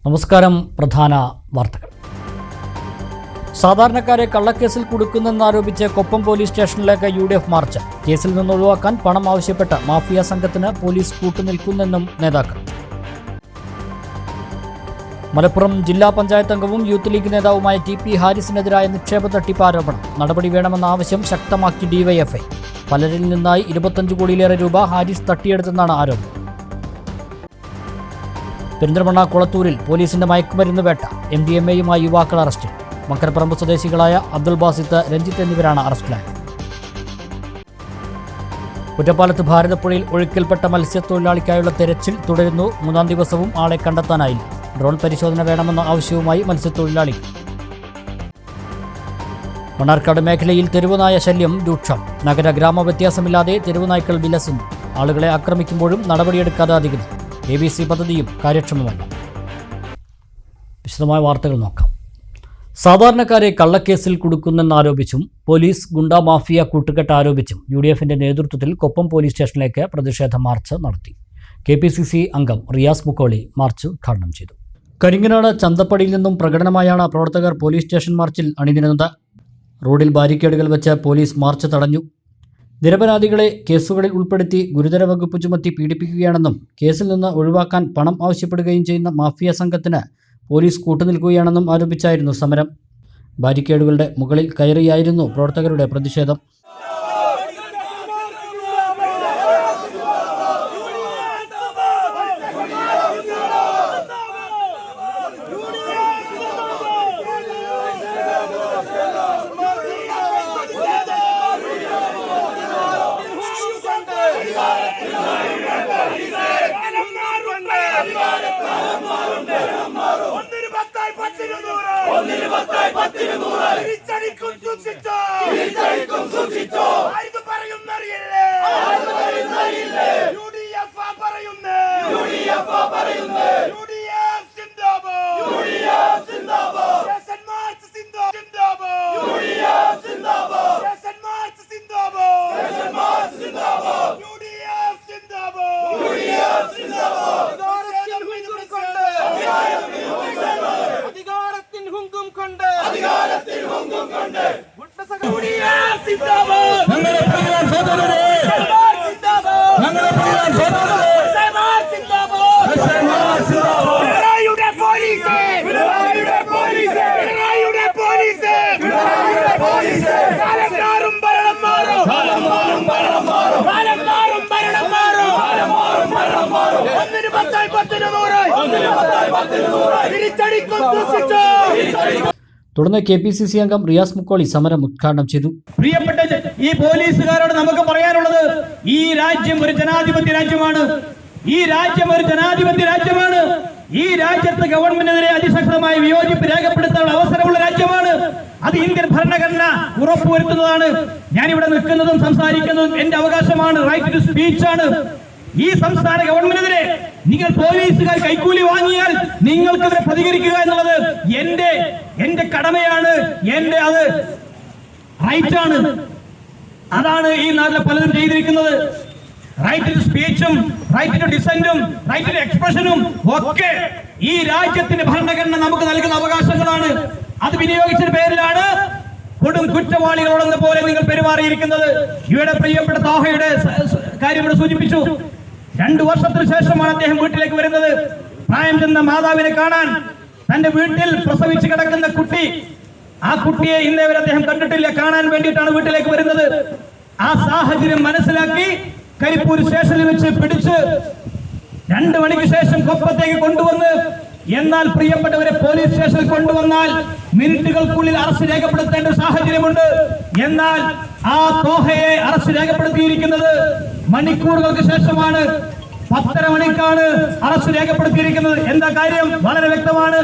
നമസ്കാരം. പ്രധാന വാർത്തകൾ. സാധാരണക്കാരെ കള്ളക്കേസിൽ കുടുക്കുന്നെന്നാരോപിച്ച് കൊപ്പം പോലീസ് സ്റ്റേഷനിലേക്ക് UDF മാർച്ച്. കേസിൽ നിന്ന് ഒഴിവാക്കാൻ പണം ആവശ്യപ്പെട്ട് മാഫിയ സംഘത്തിന് പോലീസ് കൂട്ടുനിൽക്കുന്നെന്നും നേതാക്കൾ. മലപ്പുറം ജില്ലാ പഞ്ചായത്ത് അംഗവും യൂത്ത് ലീഗ് നേതാവുമായ TP ഹാരിസിനെതിരായ നിക്ഷേപ തട്ടിപ്പ് ആരോപണം. നടപടി വേണമെന്ന ആവശ്യം ശക്തമാക്കി DYFI. പലരിൽ നിന്നായി 25 കോടിയിലേറെ രൂപ ഹാരിസ് തട്ടിയെടുത്തെന്നാണ് ആരോപണം. പെരിന്തൽമണ്ണ കുളത്തൂരിൽ പോലീസിന്റെ മയക്കുമരുന്ന് വേട്ട. MDMAയുമായി യുവാക്കൾ അറസ്റ്റിൽ. മക്കരപ്പറമ്പ് സ്വദേശികളായ അബ്ദുൾ ബാസിത്ത്, രഞ്ജിത്ത് എന്നിവരാണ് അറസ്റ്റിലായത്. കുറ്റപ്പാലത്ത് ഭാരതപ്പുഴയിൽ ഒഴുക്കിൽപ്പെട്ട മത്സ്യത്തൊഴിലാളിക്കായുള്ള തെരച്ചിൽ തുടരുന്നു. 3-ാം ദിവസവും ആളെ കണ്ടെത്താനായില്ല. ഡ്രോൺ പരിശോധന വേണമെന്ന ആവശ്യവുമായി മത്സ്യത്തൊഴിലാളികൾ. മണ്ണാർക്കാട് മേഖലയിൽ തെരുവുനായ ശല്യം രൂക്ഷം. നഗര ഗ്രാമ വ്യത്യാസമില്ലാതെ തെരുവുനായ്ക്കൾ വിലസുന്നു. ആളുകളെ ആക്രമിക്കുമ്പോഴും നടപടിയെടുക്കാതെ അധികൃതർ. ABC പദ്ധതിയും കാര്യക്ഷമമല്ല. വിശദമായ വാർത്തകൾ നോക്കാം. സാധാരണക്കാരെ കള്ളക്കേസിൽ കുടുക്കുന്നെന്നാരോപിച്ചും പോലീസ് ഗുണ്ടാ മാഫിയ കൂട്ടുകെട്ട് ആരോപിച്ചും UDFന്റെ നേതൃത്വത്തിൽ കൊപ്പം പോലീസ് സ്റ്റേഷനിലേക്ക് പ്രതിഷേധ മാർച്ച് നടത്തി. KPCC അംഗം റിയാസ് മുക്കോളി മാർച്ച് ഉദ്ഘാടനം ചെയ്തു. കരിങ്ങനാട് ചന്തപ്പടിയിൽ നിന്നും പ്രകടനമായാണ് പ്രവർത്തകർ പോലീസ് സ്റ്റേഷൻ മാർച്ചിൽ അണിനിരന്നത്. റോഡിൽ ബാരിക്കേഡുകൾ വെച്ച് പോലീസ് മാർച്ച് തടഞ്ഞു. നിരപരാധികളെ കേസുകളിൽ ഉൾപ്പെടുത്തി ഗുരുതര വകുപ്പ് ചുമത്തി പീഡിപ്പിക്കുകയാണെന്നും കേസിൽ നിന്ന് ഒഴിവാക്കാൻ പണം ആവശ്യപ്പെടുകയും ചെയ്യുന്ന മാഫിയ സംഘത്തിന് പോലീസ് കൂട്ടുനിൽക്കുകയാണെന്നും ആരോപിച്ചായിരുന്നു സമരം. ബാരിക്കേഡുകളുടെ മുകളിൽ കയറിയായിരുന്നു പ്രവർത്തകരുടെ പ്രതിഷേധം. തുടർന്ന് KPCC അംഗം റിയാസ് മുക്കോളി സമരം ഉദ്ഘാടനം ചെയ്തു. പ്രിയപ്പെട്ട ഈ പോലീസുകാരോട് നമുക്ക് പറയാനുള്ളത്, ഈ രാജ്യം ഒരു ജനാധിപത്യ രാജ്യമാണ്. ഈ രാജ്യം ഒരു ജനാധിപത്യ രാജ്യമാണ്. ഈ രാജ്യത്ത് ഗവൺമെന്റിനെതിരെ അതിശക്തമായ വിയോജിപ്പ് രേഖപ്പെടുത്താനുള്ള അവസരമുള്ള രാജ്യമാണ്. അത് ഇന്ത്യൻ ഭരണഘടന ഉറപ്പുവരുത്തുന്നതാണ്. ഞാനിവിടെ നിൽക്കുന്നതും സംസാരിക്കുന്നതും എന്റെ അവകാശമാണ്. റൈറ്റ് ടു സ്പീച്ച് ആണ്. ഈ സംസ്ഥാന ഗവൺമെന്റിനെതിരെ നിങ്ങൾ പോലീസുകാർ കൈക്കൂലി വാങ്ങിയാൽ നിങ്ങൾക്കെതിരെ പ്രതികരിക്കുക എന്നുള്ളത് എന്റെ കടമയാണ്. അത് റൈറ്റ് ആണ്. അതാണ് ഈ നാട്ടിലെ പലരും ചെയ്തിരിക്കുന്നത്. റൈറ്റ് ടു സ്പീച്ചും റൈറ്റ് ടു ഡിസന്റും റൈറ്റ് ടു എക്സ്പ്രഷനും ഒക്കെ ഈ രാജ്യത്തിന്റെ ഭരണഘടന നമുക്ക് നൽകുന്ന അവകാശങ്ങളാണ്. അത് വിനിയോഗിച്ചതിന്റെ പേരിലാണ് കൊടും കുറ്റവാളികളോടെന്ന പോലെ നിങ്ങൾ പെരുമാറിയിരിക്കുന്നത്. ഇവിടെ പ്രിയപ്പെട്ട താഹയുടെ കാര്യം ഇവിടെ സൂചിപ്പിച്ചു. 2 വർഷത്തിന് ശേഷമാണ് അദ്ദേഹം വീട്ടിലേക്ക് വരുന്നത്. പ്രായം ചെന്ന മാതാവിനെ കാണാൻ. തന്റെ വീട്ടിൽ പ്രസവിച്ച് കിടക്കുന്ന കുട്ടി, ആ കുട്ടിയെ ഇന്നേ വരെ അദ്ദേഹം കണ്ടിട്ടില്ല. കാണാൻ വേണ്ടിയിട്ടാണ് വീട്ടിലേക്ക് വരുന്നത്. ആ സാഹചര്യം മനസ്സിലാക്കി കരിപ്പൂർ സ്റ്റേഷനിൽ വെച്ച് പിടിച്ച് 2 മണിക്ക് ശേഷം കൊപ്പത്തേക്ക് കൊണ്ടുവന്ന്, എന്നാൽ പ്രിയപ്പെട്ടവരെ പോലീസ് സ്റ്റേഷനിൽ കൊണ്ടുവന്നാൽ മിനിറ്റുകൾക്കുള്ളിൽ അറസ്റ്റ് രേഖപ്പെടുത്തേണ്ട സാഹചര്യമുണ്ട്. എന്നാൽ ആ തോഹയെ അറസ്റ്റ് രേഖപ്പെടുത്തിയിരിക്കുന്നത് മണിക്കൂറുകൾക്ക് ശേഷമാണ്. 10:30 മണിക്കാണ് അറസ്റ്റ് രേഖപ്പെടുത്തിയിരിക്കുന്നത്. എന്താ കാര്യം? വളരെ വ്യക്തമാണ്.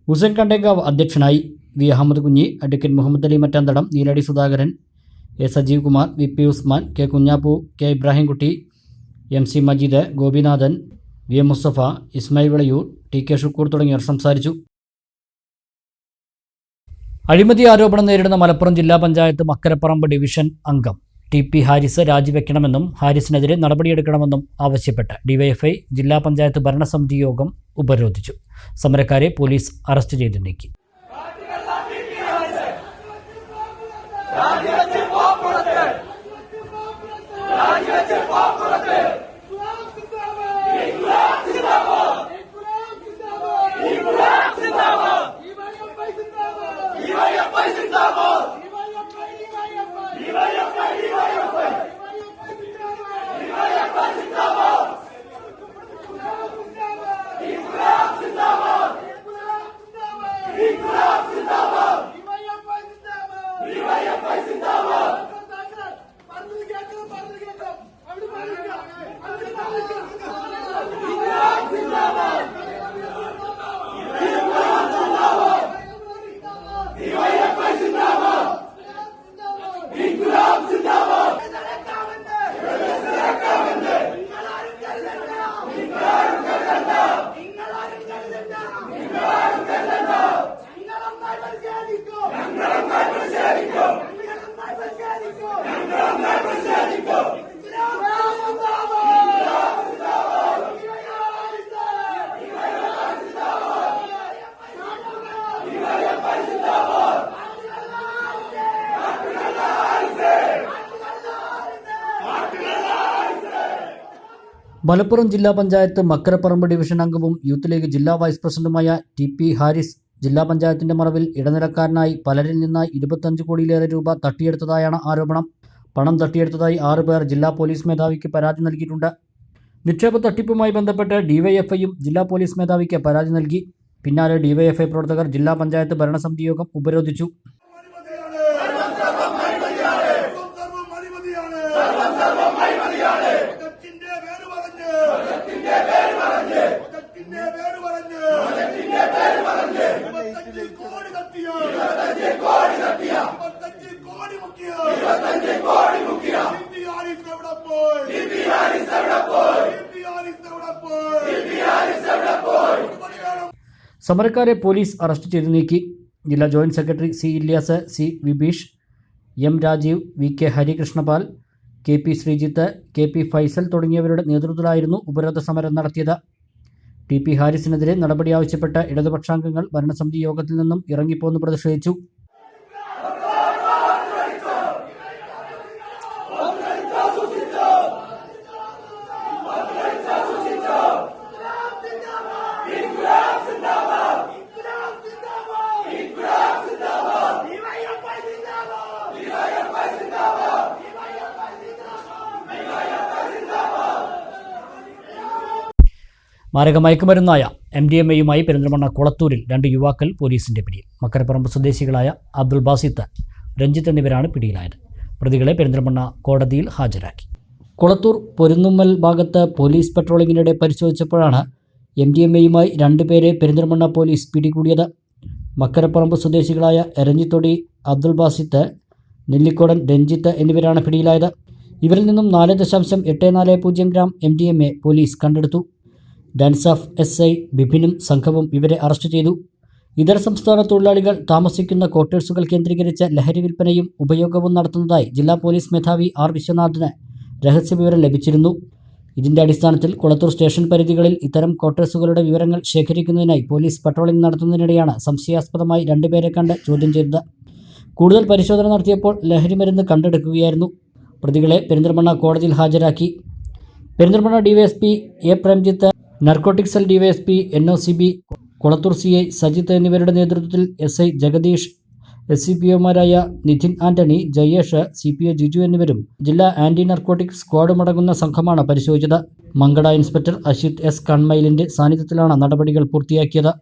ഹുസൈൻ കണ്ടേങ്കാവ് അധ്യക്ഷനായി. V Ahammad Kunhi, advocate Muhammad Ali Mattanthadam, Neeladi Sudhakaran, A Sajeev Kumar, VP Usman, K Kunhappu, K Ibrahimkutty, MC Majeed, Gopinathan, VM Musthafa, Ismail Vilayur, TK Shukkur തുടങ്ങിയവർ സംസാരിച്ചു. അഴിമതി ആരോപണം നേരിടുന്ന മലപ്പുറം ജില്ലാ പഞ്ചായത്ത് മക്കരപ്പറമ്പ് ഡിവിഷൻ അംഗം TP ഹാരിസ് രാജിവെക്കണമെന്നും ഹാരിസിനെതിരെ നടപടിയെടുക്കണമെന്നും ആവശ്യപ്പെട്ട് DYFI ജില്ലാ പഞ്ചായത്ത് ഭരണസമിതി യോഗം ഉപരോധിച്ചു. സമരക്കാരെ പോലീസ് അറസ്റ്റ് ചെയ്ത് നീക്കി. മലപ്പുറം ജില്ലാ പഞ്ചായത്ത് മക്കരപ്പറമ്പ് ഡിവിഷൻ അംഗവും യൂത്ത് ലീഗ് ജില്ലാ വൈസ് പ്രസിഡന്റുമായ TP ഹാരിസ് ജില്ലാ പഞ്ചായത്തിന്റെ മറവിൽ ഇടനിലക്കാരനായി പലരിൽ നിന്നായി 25 കോടിയിലേറെ രൂപ തട്ടിയെടുത്തതായാണ് ആരോപണം. പണം തട്ടിയെടുത്തതായി 6 പേർ ജില്ലാ പോലീസ് മേധാവിക്ക് പരാതി നൽകിയിട്ടുണ്ട്. നിക്ഷേപ തട്ടിപ്പുമായി ബന്ധപ്പെട്ട് ഡിവൈഎഫ്ഐയും ജില്ലാ പോലീസ് മേധാവിക്ക് പരാതി നൽകി. പിന്നാലെ ഡിവൈഎഫ്ഐ പ്രവർത്തകർ ജില്ലാ പഞ്ചായത്ത് ഭരണസമിതി യോഗം ഉപരോധിച്ചു. സമരക്കാരെ പോലീസ് അറസ്റ്റ് ചെയ്ത് നീക്കി. ജില്ലാ joint secretary C. Ilyas, C. Vibeesh, M. Rajeev, VK Harikrishnapal, KP Sreejith, KP Faisal തുടങ്ങിയവരുടെ നേതൃത്വത്തിലായിരുന്നു ഉപരോധ സമരം നടത്തിയത്. TP ഹാരിസിനെതിരെ നടപടി ആവശ്യപ്പെട്ട ഇടതുപക്ഷാംഗങ്ങൾ ഭരണസമിതി യോഗത്തിൽ നിന്നും ഇറങ്ങിപ്പോന്ന് പ്രതിഷേധിച്ചു. മാരക മയക്കുമരുന്നായ MDMAയുമായി പെരിന്തൽമണ്ണ കൊളത്തൂരിൽ 2 യുവാക്കൾ പോലീസിന്റെ പിടിയിൽ. മക്കരപ്പറമ്പ് സ്വദേശികളായ അബ്ദുൾ ബാസിത്ത്, രഞ്ജിത്ത് എന്നിവരാണ് പിടിയിലായത്. പ്രതികളെ പെരിന്തൽമണ്ണ കോടതിയിൽ ഹാജരാക്കി. കൊളത്തൂർ പൊരുന്നുമ്മൽ ഭാഗത്ത് പോലീസ് പട്രോളിങ്ങിനിടെ പരിശോധിച്ചപ്പോഴാണ് MDMAയുമായി 2 പേരെ പെരിന്തൽമണ്ണ പോലീസ് പിടികൂടിയത്. മക്കരപ്പറമ്പ് സ്വദേശികളായ എരഞ്ഞിത്തൊടി അബ്ദുൾ ബാസിത്ത്, നെല്ലിക്കോടൻ രഞ്ജിത്ത് എന്നിവരാണ് പിടിയിലായത്. ഇവരിൽ നിന്നും 4.840 ഗ്രാം MDMA പോലീസ് കണ്ടെടുത്തു. ഡാൻസാഫ് SI ബിപിനും സംഘവും ഇവരെ അറസ്റ്റ് ചെയ്തു. ഇതര സംസ്ഥാന തൊഴിലാളികൾ താമസിക്കുന്ന ക്വാർട്ടേഴ്സുകൾ കേന്ദ്രീകരിച്ച് ലഹരി വിൽപ്പനയും ഉപയോഗവും നടത്തുന്നതായി ജില്ലാ പോലീസ് മേധാവി R. വിശ്വനാഥിന് രഹസ്യവിവരം ലഭിച്ചിരുന്നു. ഇതിന്റെ അടിസ്ഥാനത്തിൽ കൊളത്തൂർ സ്റ്റേഷൻ പരിധികളിൽ ഇത്തരം ക്വാർട്ടേഴ്സുകളുടെ വിവരങ്ങൾ ശേഖരിക്കുന്നതിനായി പോലീസ് പട്രോളിംഗ് നടത്തുന്നതിനിടെയാണ് സംശയാസ്പദമായി 2 പേരെ കണ്ട് ചോദ്യം ചെയ്തത്. കൂടുതൽ പരിശോധന നടത്തിയപ്പോൾ ലഹരിമരുന്ന് കണ്ടെടുക്കുകയായിരുന്നു. പ്രതികളെ പെരിന്തൽമണ്ണ കോടതിയിൽ ഹാജരാക്കി. Perinthalmanna DYSP A. Premjith, narcotic cell DYSP NOCB, Kolathur CI Sajith എന്നിവരുടെ നേതൃത്വത്തിൽ SI ജഗദീഷ്, SCPOമാരായ നിധിൻ ആന്റണി, ജയേഷ്, CPO ജിജു എന്നിവരും ജില്ലാ ആന്റി നർക്കോട്ടിക് സ്ക്വാഡുമടങ്ങുന്ന സംഘമാണ് പരിശോധിച്ചത്. Mankada inspector Ashith S. കൺമയിലിന്റെ സാന്നിധ്യത്തിലാണ് നടപടികൾ പൂർത്തിയാക്കിയത്.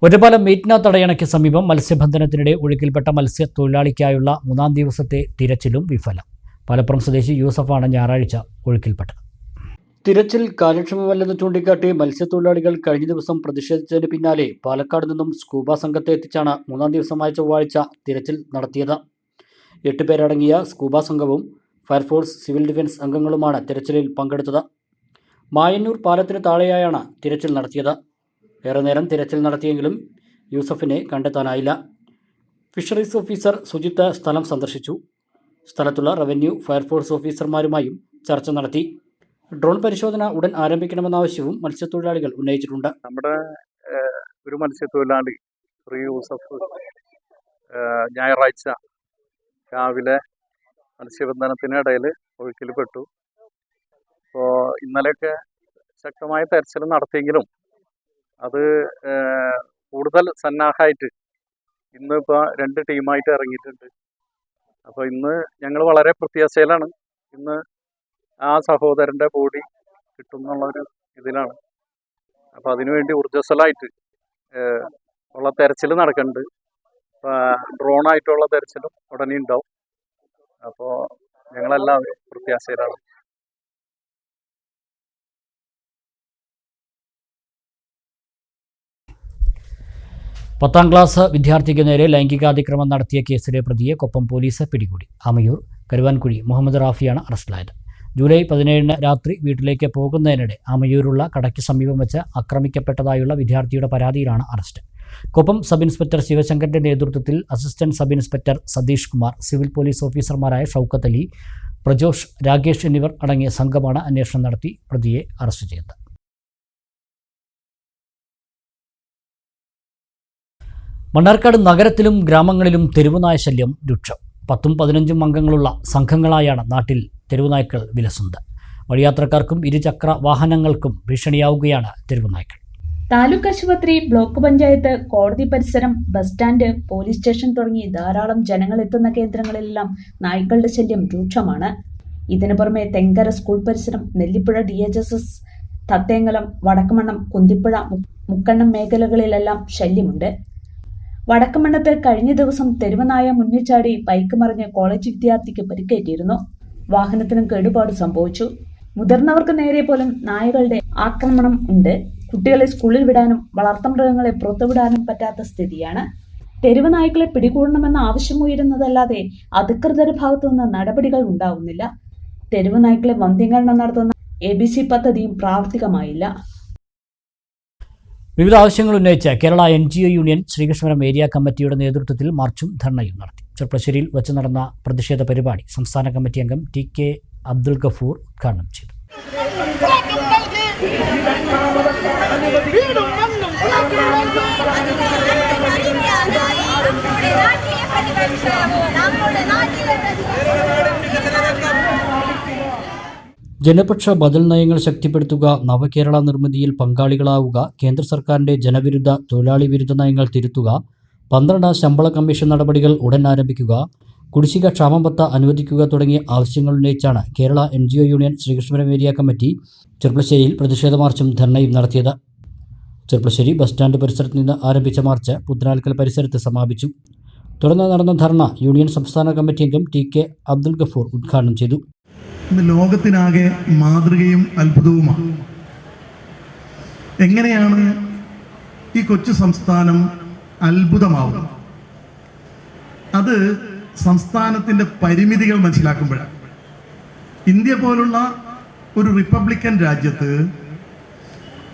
ഒറ്റപ്പാലം മീറ്റ്ന തടയണയ്ക്ക് സമീപം മത്സ്യബന്ധനത്തിനിടെ ഒഴുക്കിൽപ്പെട്ട മത്സ്യത്തൊഴിലാളിക്കായുള്ള 3-ാം ദിവസത്തെ തിരച്ചിലും വിഫലം. മലപ്പുറം സ്വദേശി യൂസഫാണ് ഞായറാഴ്ച ഒഴുക്കിൽപ്പെട്ടത്. തിരച്ചിൽ കാര്യക്ഷമമല്ലെന്ന് ചൂണ്ടിക്കാട്ടി മത്സ്യത്തൊഴിലാളികൾ കഴിഞ്ഞ ദിവസം പ്രതിഷേധിച്ചതിന് പിന്നാലെ പാലക്കാട് നിന്നും സ്കൂബ സംഘത്തെ എത്തിച്ചാണ് 3-ാം ദിവസമായ ചൊവ്വാഴ്ച തിരച്ചിൽ നടത്തിയത്. 8 പേരടങ്ങിയ സ്കൂബ സംഘവും ഫയർഫോഴ്സ്, സിവിൽ ഡിഫൻസ് അംഗങ്ങളുമാണ് തിരച്ചിലിൽ പങ്കെടുത്തത്. മായന്നൂർ പാലത്തിന് താഴെയായാണ് തിരച്ചിൽ നടത്തിയത്. ഏറെ നേരം തിരച്ചിൽ നടത്തിയെങ്കിലും യൂസഫിനെ കണ്ടെത്താനായില്ല. ഫിഷറീസ് ഓഫീസർ സുജിത്ത് സ്ഥലം സന്ദർശിച്ചു. സ്ഥലത്തുള്ള റവന്യൂ, ഫയർഫോഴ്സ് ഓഫീസർമാരുമായും ചർച്ച നടത്തി. ഡ്രോൺ പരിശോധന ഉടൻ ആരംഭിക്കണമെന്ന ആവശ്യവും മത്സ്യത്തൊഴിലാളികൾ ഉന്നയിച്ചിട്ടുണ്ട്. നമ്മുടെ ഒരു മത്സ്യത്തൊഴിലാളി ശ്രീ യൂസഫ് ഞായറാഴ്ച രാവിലെ മത്സ്യബന്ധനത്തിനിടയിൽ ഒഴുക്കിൽപ്പെട്ടു. അപ്പോൾ ഇന്നലെയൊക്കെ ശക്തമായ തെരച്ചിൽ നടത്തിയെങ്കിലും അത് കൂടുതൽ സന്നാഹമായിട്ട് ഇന്നിപ്പോൾ 2 ടീമായിട്ട് ഇറങ്ങിയിട്ടുണ്ട്. അപ്പോൾ ഇന്ന് ഞങ്ങൾ വളരെ പ്രത്യാശയിലാണ്. ഇന്ന് ആ സഹോദരൻ്റെ ബോഡി കിട്ടും എന്നുള്ളൊരു ഇതിലാണ്. അപ്പോൾ അതിനുവേണ്ടി ഊർജ്ജസ്വലമായിട്ട് ഉള്ള തെരച്ചിൽ നടക്കുന്നുണ്ട്. ഡ്രോണായിട്ടുള്ള തെരച്ചിലും ഉടനെ ഉണ്ടാവും. അപ്പോൾ ഞങ്ങളെല്ലാവരും പ്രത്യാശയിലാണ്. പത്താം ക്ലാസ് വിദ്യാർത്ഥിക്ക് നേരെ ലൈംഗികാതിക്രമം നടത്തിയ കേസിലെ പ്രതിയെ കൊപ്പം പോലീസ് പിടികൂടി. ആമയൂർ കരുവാൻകുഴി മുഹമ്മദ് റാഫിയാണ് അറസ്റ്റിലായത്. ജൂലൈ 17 രാത്രി വീട്ടിലേക്ക് പോകുന്നതിനിടെ ആമയൂരുള്ള കടയ്ക്ക് സമീപം വെച്ച് ആക്രമിക്കപ്പെട്ടതായുള്ള വിദ്യാർത്ഥിയുടെ പരാതിയിലാണ് അറസ്റ്റ്. കൊപ്പം സബ് ഇൻസ്പെക്ടർ ശിവശങ്കറിന്റെ നേതൃത്വത്തിൽ assistant sub inspector Satheesh Kumar, civil police ഓഫീസർമാരായ ഷൗക്കത്ത് അലി, പ്രജോഷ്, രാകേഷ് എന്നിവർ അടങ്ങിയ സംഘമാണ് അന്വേഷണം നടത്തി പ്രതിയെ അറസ്റ്റ് ചെയ്തത്. മണ്ണാർക്കാട് നഗരത്തിലും ഗ്രാമങ്ങളിലും തെരുവുനായ ശല്യം രൂക്ഷം. 10-15 അംഗങ്ങളുള്ള സംഘങ്ങളായാണ് നാട്ടിൽ തെരുവുനായ്ക്കൾ വിലസുന്നത്. വഴിയാത്രക്കാർക്കും ഇരുചക്ര വാഹനങ്ങൾക്കും ഭീഷണിയാവുകയാണ് തെരുവുനായ്ക്കൾ. താലൂക്ക് ആശുപത്രി, ബ്ലോക്ക് പഞ്ചായത്ത്, കോടതി പരിസരം, ബസ് സ്റ്റാൻഡ്, പോലീസ് സ്റ്റേഷൻ തുടങ്ങി ധാരാളം ജനങ്ങൾ എത്തുന്ന കേന്ദ്രങ്ങളിലെല്ലാം നായ്ക്കളുടെ ശല്യം രൂക്ഷമാണ്. ഇതിനു പുറമെ തെങ്കര സ്കൂൾ പരിസരം, നെല്ലിപ്പുഴ DHSS, തത്തേങ്ങലം, വടക്കുമണ്ണം, കുന്തിപ്പുഴ, മുക്കണ്ണം മേഖലകളിലെല്ലാം ശല്യമുണ്ട്. വടക്കുമണ്ണത്ത് കഴിഞ്ഞ ദിവസം തെരുവുനായ മുന്നിൽ ചാടി ബൈക്ക് മറിഞ്ഞ് കോളേജ് വിദ്യാർത്ഥിക്ക് പരിക്കേറ്റിരുന്നു. വാഹനത്തിനും കേടുപാട് സംഭവിച്ചു. മുതിർന്നവർക്ക് നേരെ പോലും നായകളുടെ ആക്രമണം ഉണ്ട്. കുട്ടികളെ സ്കൂളിൽ വിടാനും വളർത്തുമൃഗങ്ങളെ പുറത്തുവിടാനും പറ്റാത്ത സ്ഥിതിയാണ്. തെരുവ് നായ്ക്കളെ പിടികൂടണമെന്ന ആവശ്യമുയരുന്നതല്ലാതെ അധികൃതരുടെ ഭാഗത്തുനിന്ന് നടപടികൾ ഉണ്ടാവുന്നില്ല. തെരുവ് നായ്ക്കളെ വന്ധ്യംകരണം നടത്തുന്ന ABC പദ്ധതിയും പ്രാവർത്തികമായില്ല. വിവിധ ആവശ്യങ്ങൾ ഉന്നയിച്ച് Kerala NGO union Sreekrishnapuram area കമ്മിറ്റിയുടെ നേതൃത്വത്തിൽ മാർച്ചും ധർണയും നടത്തി. ചെർപ്പശ്ശേരിയിൽ വച്ച് നടന്ന പ്രതിഷേധ പരിപാടി സംസ്ഥാന കമ്മിറ്റി അംഗം TK അബ്ദുൽ ഗഫൂർ ഉദ്ഘാടനം ചെയ്തു. ജനപക്ഷ ബദൽ നയങ്ങൾ ശക്തിപ്പെടുത്തുക, നവകേരള നിർമ്മിതിയിൽ പങ്കാളികളാവുക, കേന്ദ്ര സർക്കാരിൻ്റെ ജനവിരുദ്ധ തൊഴിലാളി വിരുദ്ധ നയങ്ങൾ തിരുത്തുക, 12 ശമ്പള കമ്മീഷൻ നടപടികൾ ഉടൻ ആരംഭിക്കുക, കുടിശ്ശിക ക്ഷാമം ഭത്ത അനുവദിക്കുക തുടങ്ങിയ ആവശ്യങ്ങൾ ഉന്നയിച്ചാണ് Kerala NGO union Sreekrishnapuram area committee ചെർപ്പശ്ശേരിയിൽ പ്രതിഷേധ മാർച്ചും ധർണയും നടത്തിയത്. ചെർപ്പശ്ശേരി ബസ് സ്റ്റാൻഡ് പരിസരത്ത് നിന്ന് ആരംഭിച്ച മാർച്ച് പുത്തനാൽക്കൽ പരിസരത്ത് സമാപിച്ചു. തുടർന്ന് നടന്ന ധർണ യൂണിയൻ സംസ്ഥാന കമ്മിറ്റി അംഗം TK അബ്ദുൽ ഗഫൂർ ഉദ്ഘാടനം ചെയ്തു. ഇന്ന് ലോകത്തിനാകെ മാതൃകയും അത്ഭുതവുമാണ്. എങ്ങനെയാണ് ഈ കൊച്ചു സംസ്ഥാനം അത്ഭുതമാവുന്നത്? അത് സംസ്ഥാനത്തിൻ്റെ പരിമിതികൾ മനസ്സിലാക്കുമ്പോഴാണ്. ഇന്ത്യ പോലുള്ള ഒരു റിപ്പബ്ലിക്കൻ രാജ്യത്ത്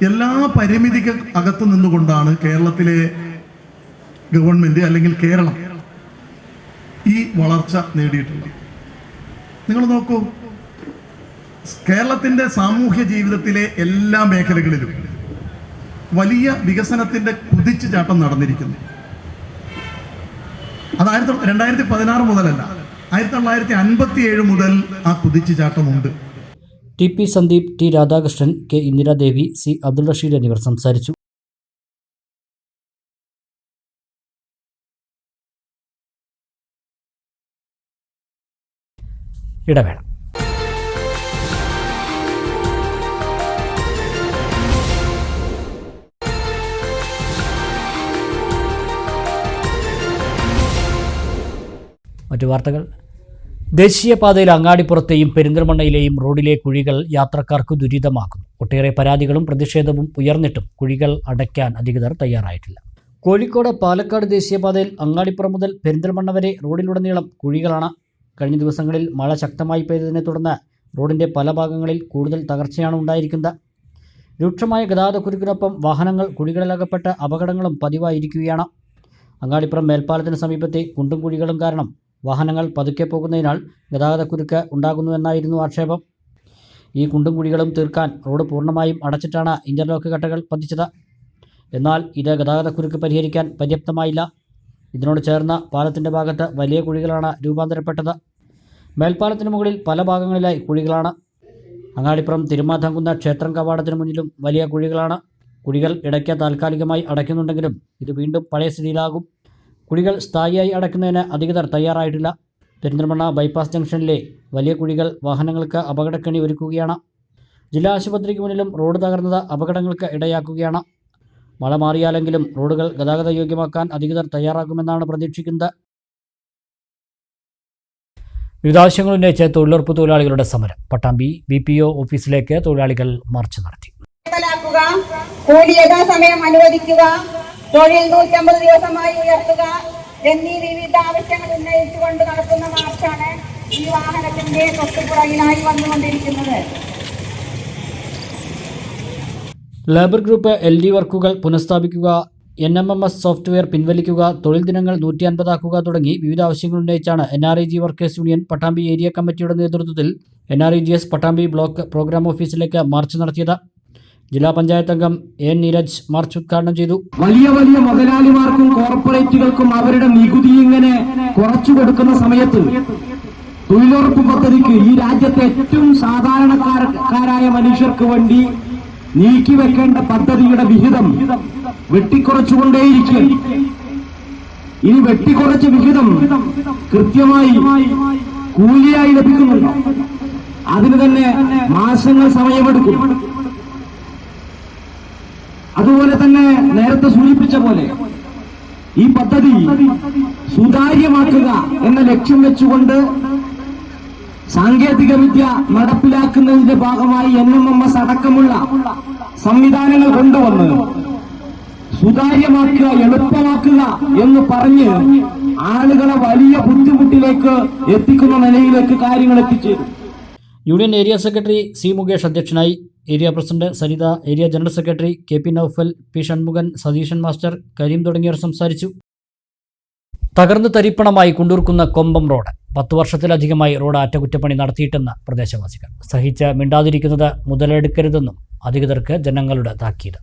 എല്ലാ പരിമിതികൾ അകത്തു നിന്നുകൊണ്ടാണ് കേരളത്തിലെ ഗവൺമെൻറ് അല്ലെങ്കിൽ കേരളം ഈ വളർച്ച നേടിയിട്ടുള്ളത്. നിങ്ങൾ നോക്കൂ, കേരളത്തിൻ്റെ സാമൂഹ്യ ജീവിതത്തിലെ എല്ലാ മേഖലകളിലും വലിയ വികസനത്തിൻ്റെ കുതിച്ചുചാട്ടം നടന്നിരിക്കുന്നു. അത് 2016 മുതലല്ല, 1957 മുതൽ ആ കുതിച്ചുചാട്ടമുണ്ട്. TP Sandeep, T Radhakrishnan, K Indira Devi, C Abdul Rasheed എന്നിവർ സംസാരിച്ചു. ഇടവേള. മറ്റു വാർത്തകൾ. ദേശീയപാതയിൽ അങ്ങാടിപ്പുറത്തെയും പെരിന്തൽമണ്ണയിലെയും റോഡിലെ കുഴികൾ യാത്രക്കാർക്ക് ദുരിതമാക്കുന്നു. ഒട്ടേറെ പരാതികളും പ്രതിഷേധവും ഉയർന്നിട്ടും കുഴികൾ അടയ്ക്കാൻ അധികൃതർ തയ്യാറായിട്ടില്ല. കോഴിക്കോട് പാലക്കാട് ദേശീയപാതയിൽ അങ്ങാടിപ്പുറം മുതൽ പെരിന്തൽമണ്ണ വരെ റോഡിലുടനീളം കുഴികളാണ്. കഴിഞ്ഞ ദിവസങ്ങളിൽ മഴ ശക്തമായി പെയ്തതിനെ തുടർന്ന് റോഡിൻ്റെ പല ഭാഗങ്ങളിൽ കൂടുതൽ തകർച്ചയാണ് ഉണ്ടായിരിക്കുന്നത്. രൂക്ഷമായ ഗതാഗതക്കുരുക്കിനൊപ്പം വാഹനങ്ങൾ കുഴികളിലകപ്പെട്ട് അപകടങ്ങളും പതിവായിരിക്കുകയാണ്. അങ്ങാടിപ്പുറം മേൽപ്പാലത്തിന് സമീപത്തെ കുണ്ടും കുഴികളും കാരണം വാഹനങ്ങൾ പതുക്കെ പോകുന്നതിനാൽ ഗതാഗതക്കുരുക്ക് ഉണ്ടാകുന്നുവെന്നായിരുന്നു ആക്ഷേപം. ഈ കുണ്ടും കുഴികളും തീർക്കാൻ റോഡ് പൂർണ്ണമായും അടച്ചിട്ടാണ് ഇൻ്റർലോക്ക് കട്ടകൾ പതിച്ചത്. എന്നാൽ ഇത് ഗതാഗതക്കുരുക്ക് പരിഹരിക്കാൻ പര്യാപ്തമായില്ല. ഇതിനോട് ചേർന്ന പാലത്തിൻ്റെ ഭാഗത്ത് വലിയ കുഴികളാണ് രൂപാന്തരപ്പെട്ടത്. മേൽപ്പാലത്തിന് മുകളിൽ പല ഭാഗങ്ങളിലായി കുഴികളാണ്. അങ്ങാടിപ്പുറം തിരുമാതാംകുന്ന് ക്ഷേത്രം കവാടത്തിന് മുന്നിലും വലിയ കുഴികളാണ്. കുഴികൾ ഇടയ്ക്ക് താൽക്കാലികമായി അടയ്ക്കുന്നുണ്ടെങ്കിലും ഇത് വീണ്ടും പഴയ സ്ഥിതിയിലാകും. കുഴികൾ സ്ഥായിയായി അടയ്ക്കുന്നതിന് അധികൃതർ തയ്യാറായിട്ടില്ല. പെരിന്തൽമണ്ണ ബൈപ്പാസ് ജംഗ്ഷനിലെ വലിയ കുഴികൾ വാഹനങ്ങൾക്ക് അപകടക്കെണി ഒരുക്കുകയാണ്. ജില്ലാ ആശുപത്രിക്ക് മുന്നിലും റോഡ് തകർന്നത് അപകടങ്ങൾക്ക് ഇടയാക്കുകയാണ്. മഴ മാറിയാലെങ്കിലും റോഡുകൾ ഗതാഗത യോഗ്യമാക്കാൻ അധികൃതർ തയ്യാറാകുമെന്നാണ് പ്രതീക്ഷിക്കുന്നത്. വിവിധ ആവശ്യങ്ങൾ ഉന്നയിച്ച് തൊഴിലുറപ്പ് തൊഴിലാളികളുടെ സമരം. പട്ടാമ്പി BPO ഓഫീസിലേക്ക് തൊഴിലാളികൾ മാർച്ച് നടത്തി. കൂലി യഥാസമയം അനുവദിക്കുക, തൊഴിൽ 150 ദിവസമായി ഉയർത്തുക എന്നീ വിവിധ ആവശ്യങ്ങൾ ഉന്നയിച്ചുകൊണ്ട് നടത്തുന്ന മാർച്ചാണ് ഈ വാഹനത്തിന്റെ തൊട്ടുപുറകിലായി വന്നുകൊണ്ടിരിക്കുന്നത്. ലേബർ ഗ്രൂപ്പ് LD വർക്കുകൾ പുനഃസ്ഥാപിക്കുക, NMMS സോഫ്റ്റ്വെയർ പിൻവലിക്കുക, തൊഴിൽ ദിനങ്ങൾ 150 ആക്കുക തുടങ്ങി വിവിധ ആവശ്യങ്ങൾ ഉന്നയിച്ചാണ് NREG workers union Pattambi area കമ്മിറ്റിയുടെ നേതൃത്വത്തിൽ NREGS പട്ടാമ്പി ബ്ലോക്ക് പ്രോഗ്രാം ഓഫീസിലേക്ക് മാർച്ച് നടത്തിയത്. ജില്ലാ പഞ്ചായത്ത് അംഗം A. നീരജ് മാർച്ച് ഉദ്ഘാടനം ചെയ്തു. വലിയ വലിയ മുതലാളിമാർക്കും കോർപ്പറേറ്റുകൾക്കും അവരുടെ നികുതി ഇങ്ങനെ കുറച്ചു കൊടുക്കുന്ന സമയത്ത് തൊഴിലുറപ്പ് പദ്ധതിക്ക് ഈ രാജ്യത്തെ ഏറ്റവും സാധാരണക്കാരായ മനുഷ്യർക്ക് വേണ്ടി നീക്കിവെക്കേണ്ട പദ്ധതിയുടെ വിഹിതം വെട്ടിക്കുറച്ചുകൊണ്ടേയിരിക്കും. ഇനി വെട്ടിക്കുറച്ച വിഹിതം കൃത്യമായി കൂലിയായി ലഭിക്കുന്നുണ്ടോ? അതിന് തന്നെ മാസങ്ങൾ സമയമെടുക്കും. അതുപോലെ തന്നെ നേരത്തെ സൂചിപ്പിച്ച പോലെ ഈ പദ്ധതി സുതാര്യമാക്കുക എന്ന ലക്ഷ്യം വെച്ചുകൊണ്ട് സാങ്കേതിക വിദ്യ നടപ്പിലാക്കുന്നതിന്റെ ഭാഗമായി NMMS അടക്കമുള്ള സംവിധാനങ്ങൾ കൊണ്ടുവന്ന് സുതാര്യമാക്കുക, എളുപ്പമാക്കുക എന്ന് പറഞ്ഞ് ആളുകളെ വലിയ ബുദ്ധിമുട്ടിലേക്ക് എത്തിക്കുന്ന നിലയിലേക്ക് കാര്യങ്ങൾ എത്തിച്ചേരും. Union area secretary C. Mukesh അധ്യക്ഷനായി. Area president Saritha, area general secretary KP Noufal, P. Shanmukhan, Satheesan master, Kareem തുടങ്ങിയവർ സംസാരിച്ചു. തകർന്ന് തരിപ്പണമായി കുണ്ടൂർക്കുന്ന് കൊമ്പം റോഡ്. 10 വർഷത്തിലധികമായി റോഡ് അറ്റകുറ്റപ്പണി നടത്തിയിട്ടെന്ന് പ്രദേശവാസികൾ. സഹിച്ച് മിണ്ടാതിരിക്കുന്നത് മുതലെടുക്കരുതെന്നും അധികൃതർക്ക് ജനങ്ങളുടെ താക്കീത്.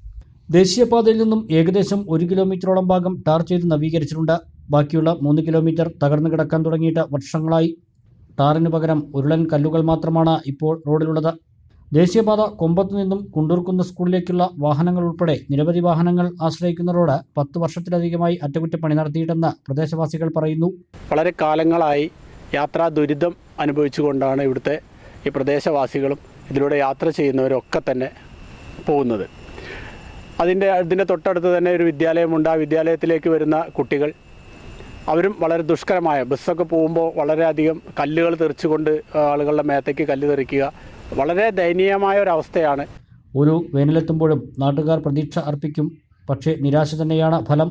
ദേശീയപാതയിൽ നിന്നും ഏകദേശം 1 കിലോമീറ്ററോളം ഭാഗം ടാർ ചെയ്ത് നവീകരിച്ചിട്ടുണ്ട്. ബാക്കിയുള്ള 3 കിലോമീറ്റർ തകർന്നു കിടക്കാൻ തുടങ്ങിയിട്ട് വർഷങ്ങളായി. ടാറിന് പകരം ഉരുളൻ കല്ലുകൾ മാത്രമാണ് ഇപ്പോൾ റോഡിലുള്ളത്. ദേശീയപാത കൊമ്പത്തു നിന്നും കുണ്ടൂർക്കുന്ന് സ്കൂളിലേക്കുള്ള വാഹനങ്ങൾ ഉൾപ്പെടെ നിരവധി വാഹനങ്ങൾ ആശ്രയിക്കുന്ന റോഡ് 10 വർഷത്തിലധികമായി അറ്റകുറ്റപ്പണി നടത്തിയിട്ടെന്ന് പ്രദേശവാസികൾ പറയുന്നു. വളരെ കാലങ്ങളായി യാത്രാ ദുരിതം അനുഭവിച്ചുകൊണ്ടാണ് ഇവിടുത്തെ ഈ പ്രദേശവാസികളും ഇതിലൂടെ യാത്ര ചെയ്യുന്നവരൊക്കെ തന്നെ പോകുന്നത്. അതിൻ്റെ തൊട്ടടുത്ത് തന്നെ ഒരു വിദ്യാലയമുണ്ട്. ആ വിദ്യാലയത്തിലേക്ക് വരുന്ന കുട്ടികൾ അവരും വളരെ ദുഷ്കരമായ, ബസ്സൊക്കെ പോകുമ്പോൾ വളരെയധികം കല്ലുകൾ തെറിച്ചുകൊണ്ട് ആളുകളുടെ മേത്തേക്ക് കല്ല് തെറിക്കുക, വളരെ ദയനീയമായ ഒരവസ്ഥയാണ്. ഒരു വേനലെത്തുമ്പോഴും നാട്ടുകാർ പ്രതീക്ഷ അർപ്പിക്കും. പക്ഷേ നിരാശ തന്നെയാണ് ഫലം.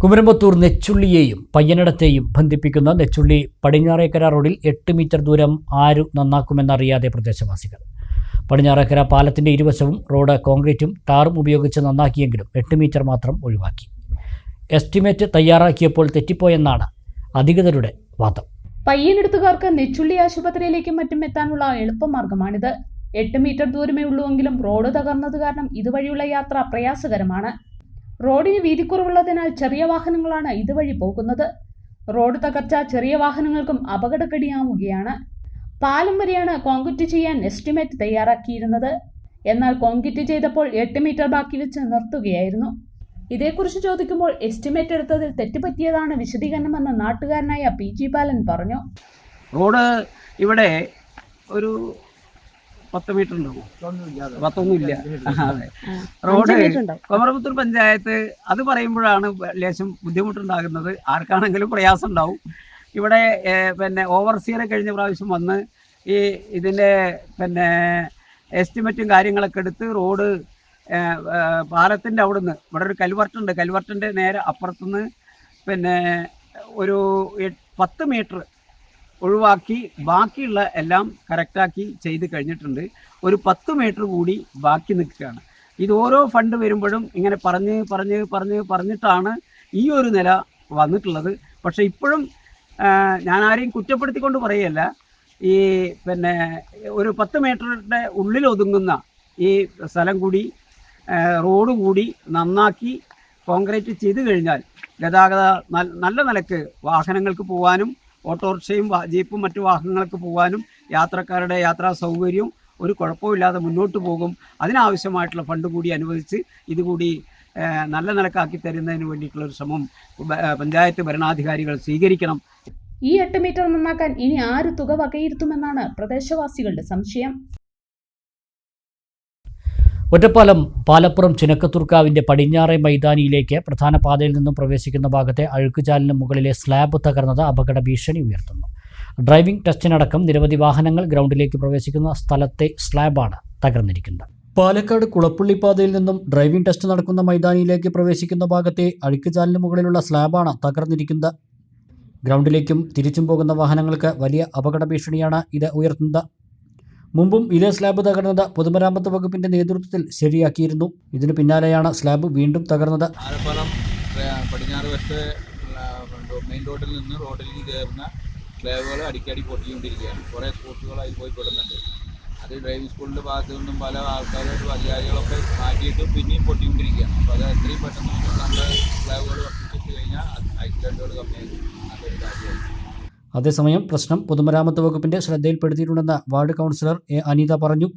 കുമരമ്പത്തൂർ നെച്ചുള്ളിയെയും പയ്യനിടത്തെയും ബന്ധിപ്പിക്കുന്ന നെച്ചുള്ളി പടിഞ്ഞാറേക്കര റോഡിൽ 8 മീറ്റർ ദൂരം ആരു നന്നാക്കുമെന്നറിയാതെ പ്രദേശവാസികൾ. പടിഞ്ഞാറേക്കര പാലത്തിൻ്റെ ഇരുവശവും റോഡ് കോൺക്രീറ്റും ടാറും ഉപയോഗിച്ച് നന്നാക്കിയെങ്കിലും 8 മീറ്റർ മാത്രം ഒഴിവാക്കി. എസ്റ്റിമേറ്റ് തയ്യാറാക്കിയപ്പോൾ തെറ്റിപ്പോയെന്നാണ് അധികൃതരുടെ വാദം. പയ്യനെടുത്തുകാർക്ക് നെച്ചുള്ളി ആശുപത്രിയിലേക്കും മറ്റും എത്താനുള്ള എളുപ്പമാർഗമാണിത്. 8 മീറ്റർ ദൂരമേ ഉള്ളൂവെങ്കിലും റോഡ് തകർന്നത് കാരണം ഇതുവഴിയുള്ള യാത്ര പ്രയാസകരമാണ്. റോഡിന് വീതിക്കുറവുള്ളതിനാൽ ചെറിയ വാഹനങ്ങളാണ് ഇതുവഴി പോകുന്നത്. റോഡ് തകർച്ച ചെറിയ വാഹനങ്ങൾക്കും അപകടക്കടിയാവുകയാണ്. പാലം വരെയാണ് കോൺക്രീറ്റ് ചെയ്യാൻ എസ്റ്റിമേറ്റ് തയ്യാറാക്കിയിരുന്നത്. എന്നാൽ കോൺക്രീറ്റ് ചെയ്തപ്പോൾ 8 മീറ്റർ ബാക്കി വെച്ച് നിർത്തുകയായിരുന്നു. ഇതേക്കുറിച്ച് ചോദിക്കുമ്പോൾ എസ്റ്റിമേറ്റ് എടുത്തതിൽ തെറ്റുപറ്റിയതാണ് വിശദീകരണമെന്ന് നാട്ടുകാരനായ PG ബാലൻ പറഞ്ഞു. റോഡ് ഇവിടെ ഒരു 10 മീറ്റർ ഉണ്ടാവും, 10 അതെ. റോഡ് കുമരമ്പത്തൂർ പഞ്ചായത്ത് അത് പറയുമ്പോഴാണ് ലേശം ബുദ്ധിമുട്ടുണ്ടാകുന്നത്. ആർക്കാണെങ്കിലും പ്രയാസം ഉണ്ടാവും. ഇവിടെ ഓവർസിയറെ കഴിഞ്ഞ പ്രാവശ്യം വന്ന് ഇതിൻ്റെ എസ്റ്റിമേറ്റും കാര്യങ്ങളൊക്കെ എടുത്ത് റോഡ് പാലത്തിൻ്റെ അവിടുന്ന് ഇവിടെ ഒരു കൽവർട്ടുണ്ട്, കൽവർട്ടിൻ്റെ നേരെ അപ്പുറത്തുനിന്ന് ഒരു 10 മീറ്റർ ഒഴിവാക്കി ബാക്കിയുള്ള എല്ലാം കറക്റ്റാക്കി ചെയ്ത് കഴിഞ്ഞിട്ടുണ്ട്. ഒരു 10 മീറ്റർ കൂടി ബാക്കി നിൽക്കുകയാണ്. ഇത് ഓരോ ഫണ്ട് വരുമ്പോഴും ഇങ്ങനെ പറഞ്ഞിട്ടാണ് ഈ ഒരു നില വന്നിട്ടുള്ളത്. പക്ഷേ ഇപ്പോഴും ഞാൻ ആരെയും കുറ്റപ്പെടുത്തിക്കൊണ്ട് പറയുകയല്ല, ഈ പിന്നെ ഒരു 10 മീറ്ററിൻ്റെ ഉള്ളിൽ ഒതുങ്ങുന്ന ഈ സ്ഥലം കൂടി റോഡ് കൂടി നന്നാക്കി കോൺക്രീറ്റ് ചെയ്ത് കഴിഞ്ഞാൽ ഗതാഗത നല്ല നിലക്ക് വാഹനങ്ങൾക്ക് പോകാനും ഓട്ടോറിക്ഷയും ജീപ്പും മറ്റു വാഹനങ്ങൾക്ക് പോകാനും യാത്രക്കാരുടെ യാത്രാ സൗകര്യവും ഒരു കുഴപ്പമില്ലാതെ മുന്നോട്ട് പോകും. അതിനാവശ്യമായിട്ടുള്ള ഫണ്ട് കൂടി അനുവദിച്ച് ഇതുകൂടി നല്ല നിലക്കാക്കി തരുന്നതിന് വേണ്ടിയിട്ടുള്ളൊരു ശ്രമം പഞ്ചായത്ത് ഭരണാധികാരികൾ സ്വീകരിക്കണം. ഈ 8 മീറ്റർ നന്നാക്കാൻ ഇനി ആര് തുക വകയിരുത്തുമെന്നാണ് പ്രദേശവാസികളുടെ സംശയം. ഒറ്റപ്പാലം പാലപ്പുറം ചിനക്കത്തൂർക്കാവിൻ്റെ പടിഞ്ഞാറേ മൈതാനിയിലേക്ക് പ്രധാന പാതയിൽ നിന്നും പ്രവേശിക്കുന്ന ഭാഗത്തെ അഴുക്കുചാലിന് മുകളിലെ സ്ലാബ് തകർന്നത് അപകട ഭീഷണി ഉയർത്തുന്നു. ഡ്രൈവിംഗ് ടെസ്റ്റിനടക്കം നിരവധി വാഹനങ്ങൾ ഗ്രൗണ്ടിലേക്ക് പ്രവേശിക്കുന്ന സ്ഥലത്തെ സ്ലാബാണ് തകർന്നിരിക്കുന്നത്. പാലക്കാട് കുളപ്പള്ളി പാതയിൽ നിന്നും ഡ്രൈവിംഗ് ടെസ്റ്റ് നടക്കുന്ന മൈതാനിയിലേക്ക് പ്രവേശിക്കുന്ന ഭാഗത്തെ അഴുക്കുചാലിന് മുകളിലുള്ള സ്ലാബാണ് തകർന്നിരിക്കുന്നത്. ഗ്രൗണ്ടിലേക്കും തിരിച്ചും പോകുന്ന വാഹനങ്ങൾക്ക് വലിയ അപകട ഭീഷണിയാണ് ഇത് ഉയർത്തുന്നത്. മുമ്പും ഇതേ സ്ലാബ് തകർന്നത് പൊതുമരാമത്ത് വകുപ്പിന്റെ നേതൃത്വത്തിൽ ശരിയാക്കിയിരുന്നു. ഇതിനു പിന്നാലെയാണ് സ്ലാബ് വീണ്ടും തകർന്നത്. ആലപ്പാലം പടിഞ്ഞാറ് വശത്തെ മെയിൻ റോഡിൽ നിന്ന് റോഡിലേക്ക് കയറുന്ന സ്ലാബുകൾ അടിക്കടി പൊട്ടിക്കൊണ്ടിരിക്കുകയാണ്. കുറേ സ്കൂട്ടറുകൾ അതിൽ പോയി പെടുന്നുണ്ട്. അത് ഡ്രൈവിംഗ് സ്കൂളിൻ്റെ ഭാഗത്തു നിന്നും പല ആൾക്കാരും അധികാരികളൊക്കെ മാറ്റിയിട്ടും പിന്നെയും പൊട്ടിക്കൊണ്ടിരിക്കുകയാണ്. അപ്പോൾ അത് എത്രയും പെട്ടെന്ന് നല്ല സ്ലാബുകൾ വർദ്ധിച്ചിട്ട് കഴിഞ്ഞാൽ ആക്സിഡൻറ്റുകൾ കമ്മിയായി നല്ലൊരു കാര്യമാണ്. അതേസമയം പ്രശ്നം പൊതുമരാമത്ത് വകുപ്പിന്റെ ശ്രദ്ധയിൽപ്പെടുത്തിയിട്ടുണ്ടെന്ന് വാർഡ് കൗൺസിലർ എ അനിത പറഞ്ഞു.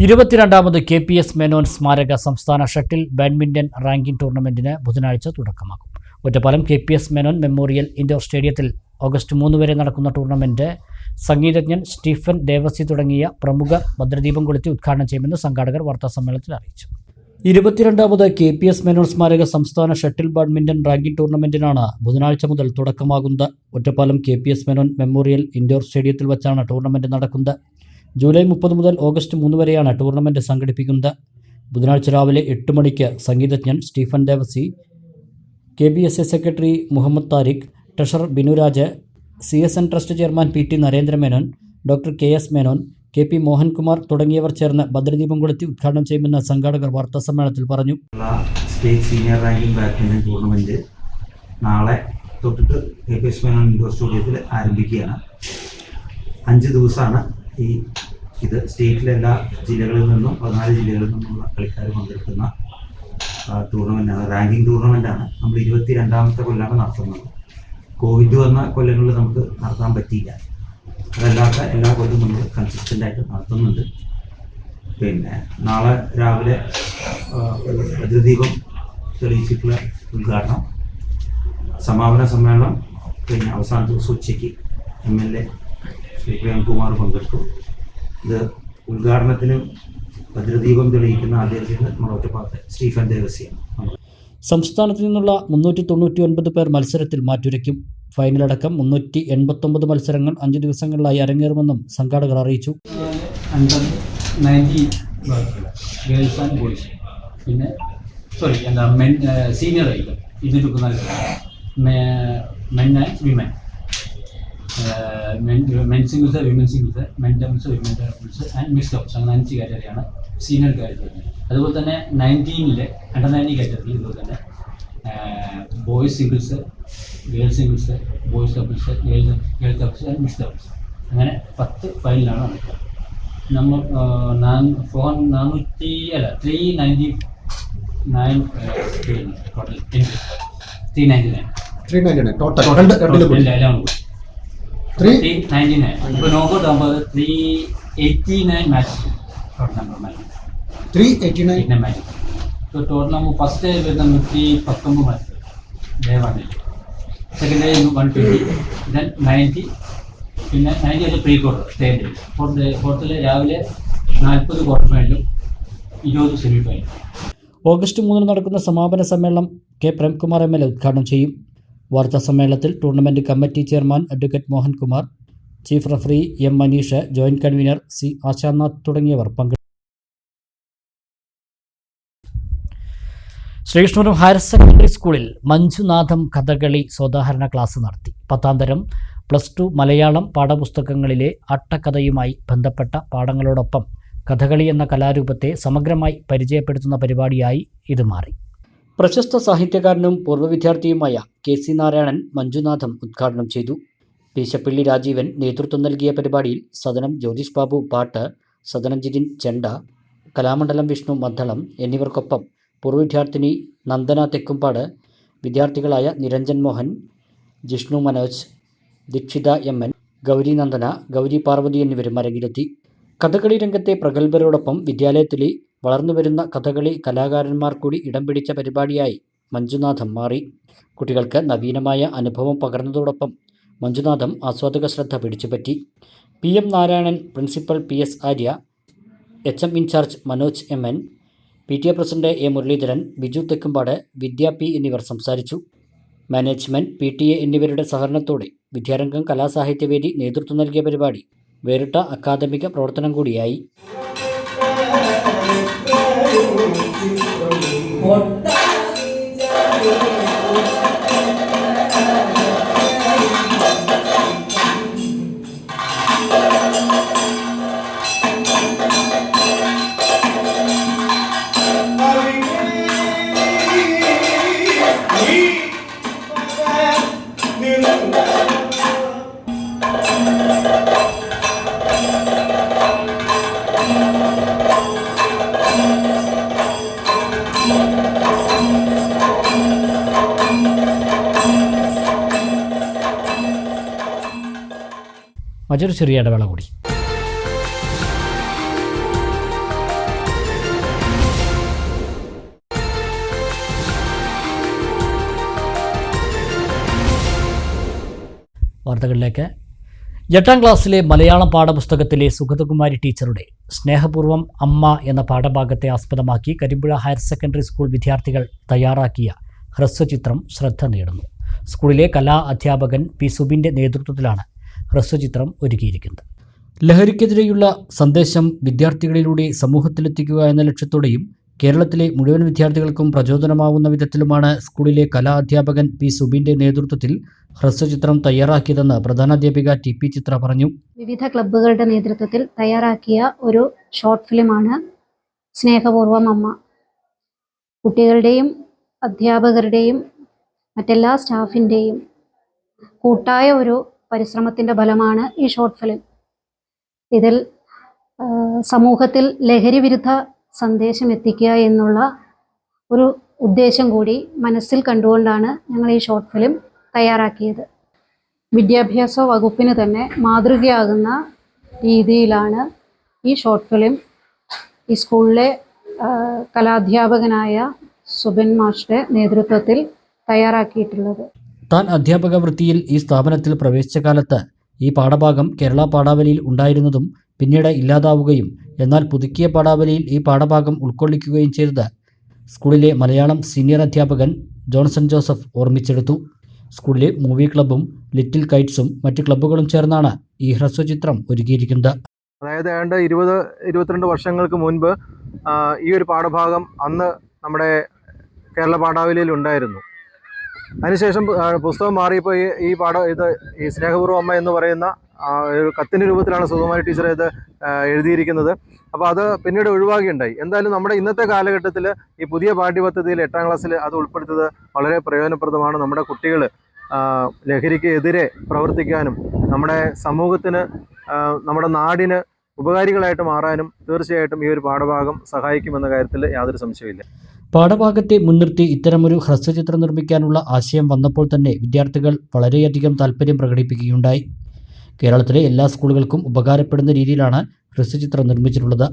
22ാമത് KPS മേനോൻ സ്മാരക സംസ്ഥാന ഷട്ടിൽ ബാഡ്മിൻ്റൺ റാങ്കിംഗ് ടൂർണമെൻറ്റിന് ബുധനാഴ്ച തുടക്കമാകും. Ottapalam KPS Menon memorial indoor സ്റ്റേഡിയത്തിൽ ഓഗസ്റ്റ് 3 വരെ നടക്കുന്ന ടൂർണമെൻറ്റ് സംഗീതജ്ഞൻ സ്റ്റീഫൻ ദേവസി തുടങ്ങിയ പ്രമുഖർ ഭദ്രദീപം കൊളുത്തി ഉദ്ഘാടനം ചെയ്യുമെന്ന് സംഘാടകർ വാർത്താസമ്മേളനത്തിൽ അറിയിച്ചു. 22ാമത് KPS മേനോൻ സ്മാരക സംസ്ഥാന ഷട്ടിൽ ബാഡ്മിൻ്റൺ റാങ്കിംഗ് ടൂർണമെൻറ്റിനാണ് ബുധനാഴ്ച മുതൽ തുടക്കമാകുന്നത്. Ottapalam KPS Menon memorial indoor സ്റ്റേഡിയത്തിൽ വച്ചാണ് ടൂർണമെൻറ്റ് നടക്കുന്നത്. ജൂലൈ 30 മുതൽ ഓഗസ്റ്റ് 3 വരെയാണ് ടൂർണമെൻറ്റ് സംഘടിപ്പിക്കുന്നത്. ബുധനാഴ്ച രാവിലെ 8 മണിക്ക് സംഗീതജ്ഞൻ Stephen Devassy, KBSA secretary Muhammad Tariq, treasurer Binuraj, CSN trust chairman PT Narendra Menon, doctor KS Menon, KP Mohankumar തുടങ്ങിയവർ ചേർന്ന് ഭദ്രദീപം കൊളുത്തി ഉദ്ഘാടനം ചെയ്യുമെന്ന് സംഘാടകർ വാർത്താസമ്മേളനത്തിൽ പറഞ്ഞു. State senior ranking badminton tournament നാളെ തൊട്ടിട്ട് KPS മേനോൻ ഇൻഡോർ സ്റ്റേഡിയത്തിൽ ആരംഭിക്കുകയാണ്. 5 ദിവസമാണ് ഇത് സ്റ്റേറ്റിലെ എല്ലാ ജില്ലകളിൽ നിന്നും 14 ജില്ലകളിൽ നിന്നുള്ള കളിക്കാർ പങ്കെടുക്കുന്ന ടൂർണമെൻറ്റാണ്. റാങ്കിംഗ് ടൂർണമെൻറ്റാണ്. നമ്മൾ 22ാമത്തെ കൊല്ലമാണ് നടത്തുന്നത്. കോവിഡ് വന്ന കൊല്ലങ്ങളിൽ നമുക്ക് നടത്താൻ പറ്റിയില്ല. അതല്ലാത്ത എല്ലാ കൊല്ലവും നമ്മൾ കൺസിസ്റ്റൻ്റായിട്ട് നടത്തുന്നുണ്ട്. പിന്നെ നാളെ രാവിലെ ഭദ്രദീപം തെളിയിച്ചിട്ടുള്ള ഉദ്ഘാടനം, സമാപന സമ്മേളനം, പിന്നെ അവസാന ദിവസം ഉച്ചയ്ക്ക് MLA ശ്രീ പ്രേംകുമാർ പങ്കെടുക്കും. ഇത് ഉദ്ഘാടനത്തിന് ഭദ്രദീപം തെളിയിക്കുന്ന ആദ്യത്തിൽ നമ്മുടെ ഒറ്റപ്പാലത്തെ സ്റ്റീഫൻ ദേവസിയാണ്. സംസ്ഥാനത്ത് നിന്നുള്ള 399 പേർ മത്സരത്തിൽ മാറ്റുരയ്ക്കും. ഫൈനലടക്കം 389 മത്സരങ്ങൾ 5 ദിവസങ്ങളിലായി അരങ്ങേറുമെന്നും സംഘാടകർ അറിയിച്ചു. ഗേൾസ് ആൻഡ് ബോയ്സ്, പിന്നെ സീനിയർ ആയിട്ട് ഇതിരിക്കുന്ന men and women, men singles, women singles, men doubles, women doubles and mixed doubles, അങ്ങനെ 5 കാറ്റഗറിയാണ് സീനിയർ കാറ്റഗറി. അതുപോലെ തന്നെ 19 അണ്ടർ 19 കാറ്റഗറിയിൽ ഇതുപോലെ തന്നെ boys singles, girls singles, boys doubles, girls doubles and mixed doubles, അങ്ങനെ 10 ഫൈനലാണ് നടക്കുക. നമ്മൾ 399 ടോട്ടൽ 399 ടോട്ടൽ എല്ലാം കൂടി 399. ഇപ്പോൾ നോക്കൗട്ട് ആകുമ്പോൾ 389 matches total number matches 389 matches. ഇപ്പോൾ ടോട്ടൽ നമ്മൾ ഫസ്റ്റ് വരുന്ന 119 matches day 1, second day 120, then 90, പിന്നെ 90 ഒരു പ്രീ ക്വാർട്ടർ, തേർഡ് ഡേ, ഫോർത്തിൽ രാവിലെ 40 ക്വാർട്ടർ ഫൈനലും 20 സെമി ഫൈനലും. ഓഗസ്റ്റ് 3 നടക്കുന്ന സമാപന സമ്മേളനം K. പ്രേംകുമാർ MLA ഉദ്ഘാടനം ചെയ്യും. വാർത്താ സമ്മേളനത്തിൽ tournament committee chairman advocate Mohankumar, chief referee M. Manish, joint convener C. Ashanath തുടങ്ങിയവർ പങ്കെടുത്തു. ശ്രീകൃഷ്ണപുരം ഹയർ സെക്കൻഡറി സ്കൂളിൽ മഞ്ജുനാഥം കഥകളി സോദാഹരണ ക്ലാസ് നടത്തി. 10ാം തരം +2 മലയാളം പാഠപുസ്തകങ്ങളിലെ അട്ടക്കഥയുമായി ബന്ധപ്പെട്ട പാഠങ്ങളോടൊപ്പം കഥകളി എന്ന കലാരൂപത്തെ സമഗ്രമായി പരിചയപ്പെടുത്തുന്ന പരിപാടിയായി ഇത് മാറി. പ്രശസ്ത സാഹിത്യകാരനും പൂർവ്വ വിദ്യാർത്ഥിയുമായ KC നാരായണൻ മഞ്ജുനാഥം ഉദ്ഘാടനം ചെയ്തു. പീശപ്പള്ളി രാജീവൻ നേതൃത്വം നൽകിയ പരിപാടിയിൽ സദനം ജ്യോതിഷ് ബാബു പാട്ട്, സദനം ജിതിൻ ചെണ്ട, കലാമണ്ഡലം വിഷ്ണു മദ്ദളം എന്നിവർക്കൊപ്പം പൂർവ്വ വിദ്യാർത്ഥിനി നന്ദന തെക്കുംപാട്, വിദ്യാർത്ഥികളായ നിരഞ്ജൻ മോഹൻ, ജിഷ്ണു മനോജ്, ദീക്ഷിത MN, ഗൗരി നന്ദന, ഗൗരി പാർവതി എന്നിവരും അരങ്ങിലെത്തി. കഥകളി രംഗത്തെ പ്രഗത്ഭരോടൊപ്പം വിദ്യാലയത്തിലെ വളർന്നുവരുന്ന കഥകളി കലാകാരന്മാർ കൂടി ഇടം പിടിച്ച പരിപാടിയായി മഞ്ജുനാഥം മാറി. കുട്ടികൾക്ക് നവീനമായ അനുഭവം പകർന്നതോടൊപ്പം മഞ്ജുനാഥം ആസ്വാദക ശ്രദ്ധ പിടിച്ചുപറ്റി. PM Narayanan, principal PS Arya, HM in charge Manoj MN, PTA president A Muralidharan, Biju Thekkumpad, Vidya P എന്നിവർ സംസാരിച്ചു. മാനേജ്മെന്റ്, PTA എന്നിവരുടെ സഹകരണത്തോടെ വിദ്യാരംഗം കലാസാഹിത്യവേദി നേതൃത്വം നൽകിയ പരിപാടി വേറിട്ട അക്കാദമിക പ്രവർത്തനം കൂടിയായി. മറ്റൊരു ചെറിയ ഇടവേള കൂടി. വാർത്തകളിലേക്ക്. 8ാം ക്ലാസ്സിലെ മലയാളം പാഠപുസ്തകത്തിലെ സുഗതകുമാരി ടീച്ചറുടെ സ്നേഹപൂർവ്വം അമ്മ എന്ന പാഠഭാഗത്തെ ആസ്പദമാക്കി കരിമ്പുഴ ഹയർ സെക്കൻഡറി സ്കൂൾ വിദ്യാർത്ഥികൾ തയ്യാറാക്കിയ ഹ്രസ്വചിത്രം ശ്രദ്ധ നേടുന്നു. സ്കൂളിലെ കലാ അധ്യാപകൻ P. സുബിൻ്റെ നേതൃത്വത്തിലാണ് ഹ്രസ്വചിത്രം ഒരുക്കിയിരിക്കുന്നത്. ലഹരിക്കെതിരെയുള്ള സന്ദേശം വിദ്യാർത്ഥികളിലൂടെ സമൂഹത്തിലെത്തിക്കുക എന്ന ലക്ഷ്യത്തോടെയും കേരളത്തിലെ മുഴുവൻ വിദ്യാർത്ഥികൾക്കും പ്രചോദനമാവുന്ന വിധത്തിലുമാണ് സ്കൂളിലെ കലാ അധ്യാപകൻ P. സുബിൻ്റെ നേതൃത്വത്തിൽ ഹ്രസ്വചിത്രം തയ്യാറാക്കിയതെന്ന് പ്രധാനാധ്യാപിക TP ചിത്ര പറഞ്ഞു. വിവിധ ക്ലബ്ബുകളുടെ നേതൃത്വത്തിൽ തയ്യാറാക്കിയ ഒരു ഷോർട്ട് ഫിലിമാണ് സ്നേഹപൂർവ്വം അമ്മ. കുട്ടികളുടെയും അധ്യാപകരുടെയും മറ്റെല്ലാ സ്റ്റാഫിൻ്റെയും കൂട്ടായ ഒരു പരിശ്രമത്തിൻ്റെ ഫലമാണ് ഈ ഷോർട്ട് ഫിലിം. ഇതിൽ സമൂഹത്തിൽ ലഹരി വിരുദ്ധ സന്ദേശം എത്തിക്കുക എന്നുള്ള ഒരു ഉദ്ദേശം കൂടി മനസ്സിൽ കണ്ടുകൊണ്ടാണ് ഞങ്ങൾ ഈ ഷോർട്ട് ഫിലിം തയ്യാറാക്കിയത്. വിദ്യാഭ്യാസ വകുപ്പിന് തന്നെ മാതൃകയാകുന്ന രീതിയിലാണ് ഈ ഷോർട്ട് ഫിലിം ഈ സ്കൂളിലെ കലാധ്യാപകനായ സുബിൻ മാസ്റ്ററുടെ നേതൃത്വത്തിൽ തയ്യാറാക്കിയിട്ടുള്ളത്. താൻ അധ്യാപക വൃത്തിയിൽ ഈ സ്ഥാപനത്തിൽ പ്രവേശിച്ച കാലത്ത് ഈ പാഠഭാഗം കേരള പാഠാവലിയിൽ ഉണ്ടായിരുന്നതും പിന്നീട് ഇല്ലാതാവുകയും എന്നാൽ പുതുക്കിയ പാഠാവലിയിൽ ഈ പാഠഭാഗം ഉൾക്കൊള്ളിക്കുകയും ചെയ്തത് സ്കൂളിലെ മലയാളം സീനിയർ അധ്യാപകൻ ജോൺസൺ ജോസഫ് ഓർമ്മിച്ചെടുത്തു. സ്കൂളിലെ മൂവി ക്ലബ്ബും ലിറ്റിൽ കൈറ്റ്സും മറ്റ് ക്ലബ്ബുകളും ചേർന്നാണ് ഈ ഹ്രസ്വചിത്രം ഒരുക്കിയിരിക്കുന്നത്. അതായത് ഏതാണ്ട് 20-22 വർഷങ്ങൾക്ക് മുൻപ് ഈ ഒരു പാഠഭാഗം അന്ന് നമ്മുടെ കേരള പാഠാവലിയിൽ ഉണ്ടായിരുന്നു. അതിനുശേഷം പുസ്തകം മാറിയപ്പോൾ ഈ സ്നേഹപൂർവ്വം അമ്മ എന്ന് പറയുന്ന ഒരു കത്തിൻ്റെ രൂപത്തിലാണ് സുഗതകുമാരി ടീച്ചർ ഇത് എഴുതിയിരിക്കുന്നത്. അപ്പോൾ അത് പിന്നീട് ഒഴിവാക്കുകയുണ്ടായി. എന്തായാലും നമ്മുടെ ഇന്നത്തെ കാലഘട്ടത്തിൽ ഈ പുതിയ പാഠ്യപദ്ധതിയിൽ 8ാം ക്ലാസ്സിൽ അത് ഉൾപ്പെടുത്തിയത് വളരെ പ്രയോജനപ്രദമാണ്. നമ്മുടെ കുട്ടികൾ ലഹരിക്ക് എതിരെ പ്രവർത്തിക്കാനും നമ്മുടെ സമൂഹത്തിന് നമ്മുടെ നാടിന് ഉപകാരികളായിട്ട് മാറാനും തീർച്ചയായിട്ടും ഈ ഒരു പാഠഭാഗം സഹായിക്കുമെന്ന കാര്യത്തിൽ യാതൊരു സംശയമില്ല. പാഠഭാഗത്തെ മുൻനിർത്തി ഇത്തരമൊരു ഹ്രസ്വചിത്രം നിർമ്മിക്കാനുള്ള ആശയം വന്നപ്പോൾ തന്നെ വിദ്യാർത്ഥികൾ വളരെയധികം താല്പര്യം പ്രകടിപ്പിക്കുകയുണ്ടായി. കേരളത്തിലെ എല്ലാ സ്കൂളുകൾക്കും ഉപകാരപ്പെടുന്ന രീതിയിലാണ് ഹ്രസ്വചിത്രം നിർമ്മിച്ചിട്ടുള്ളത്.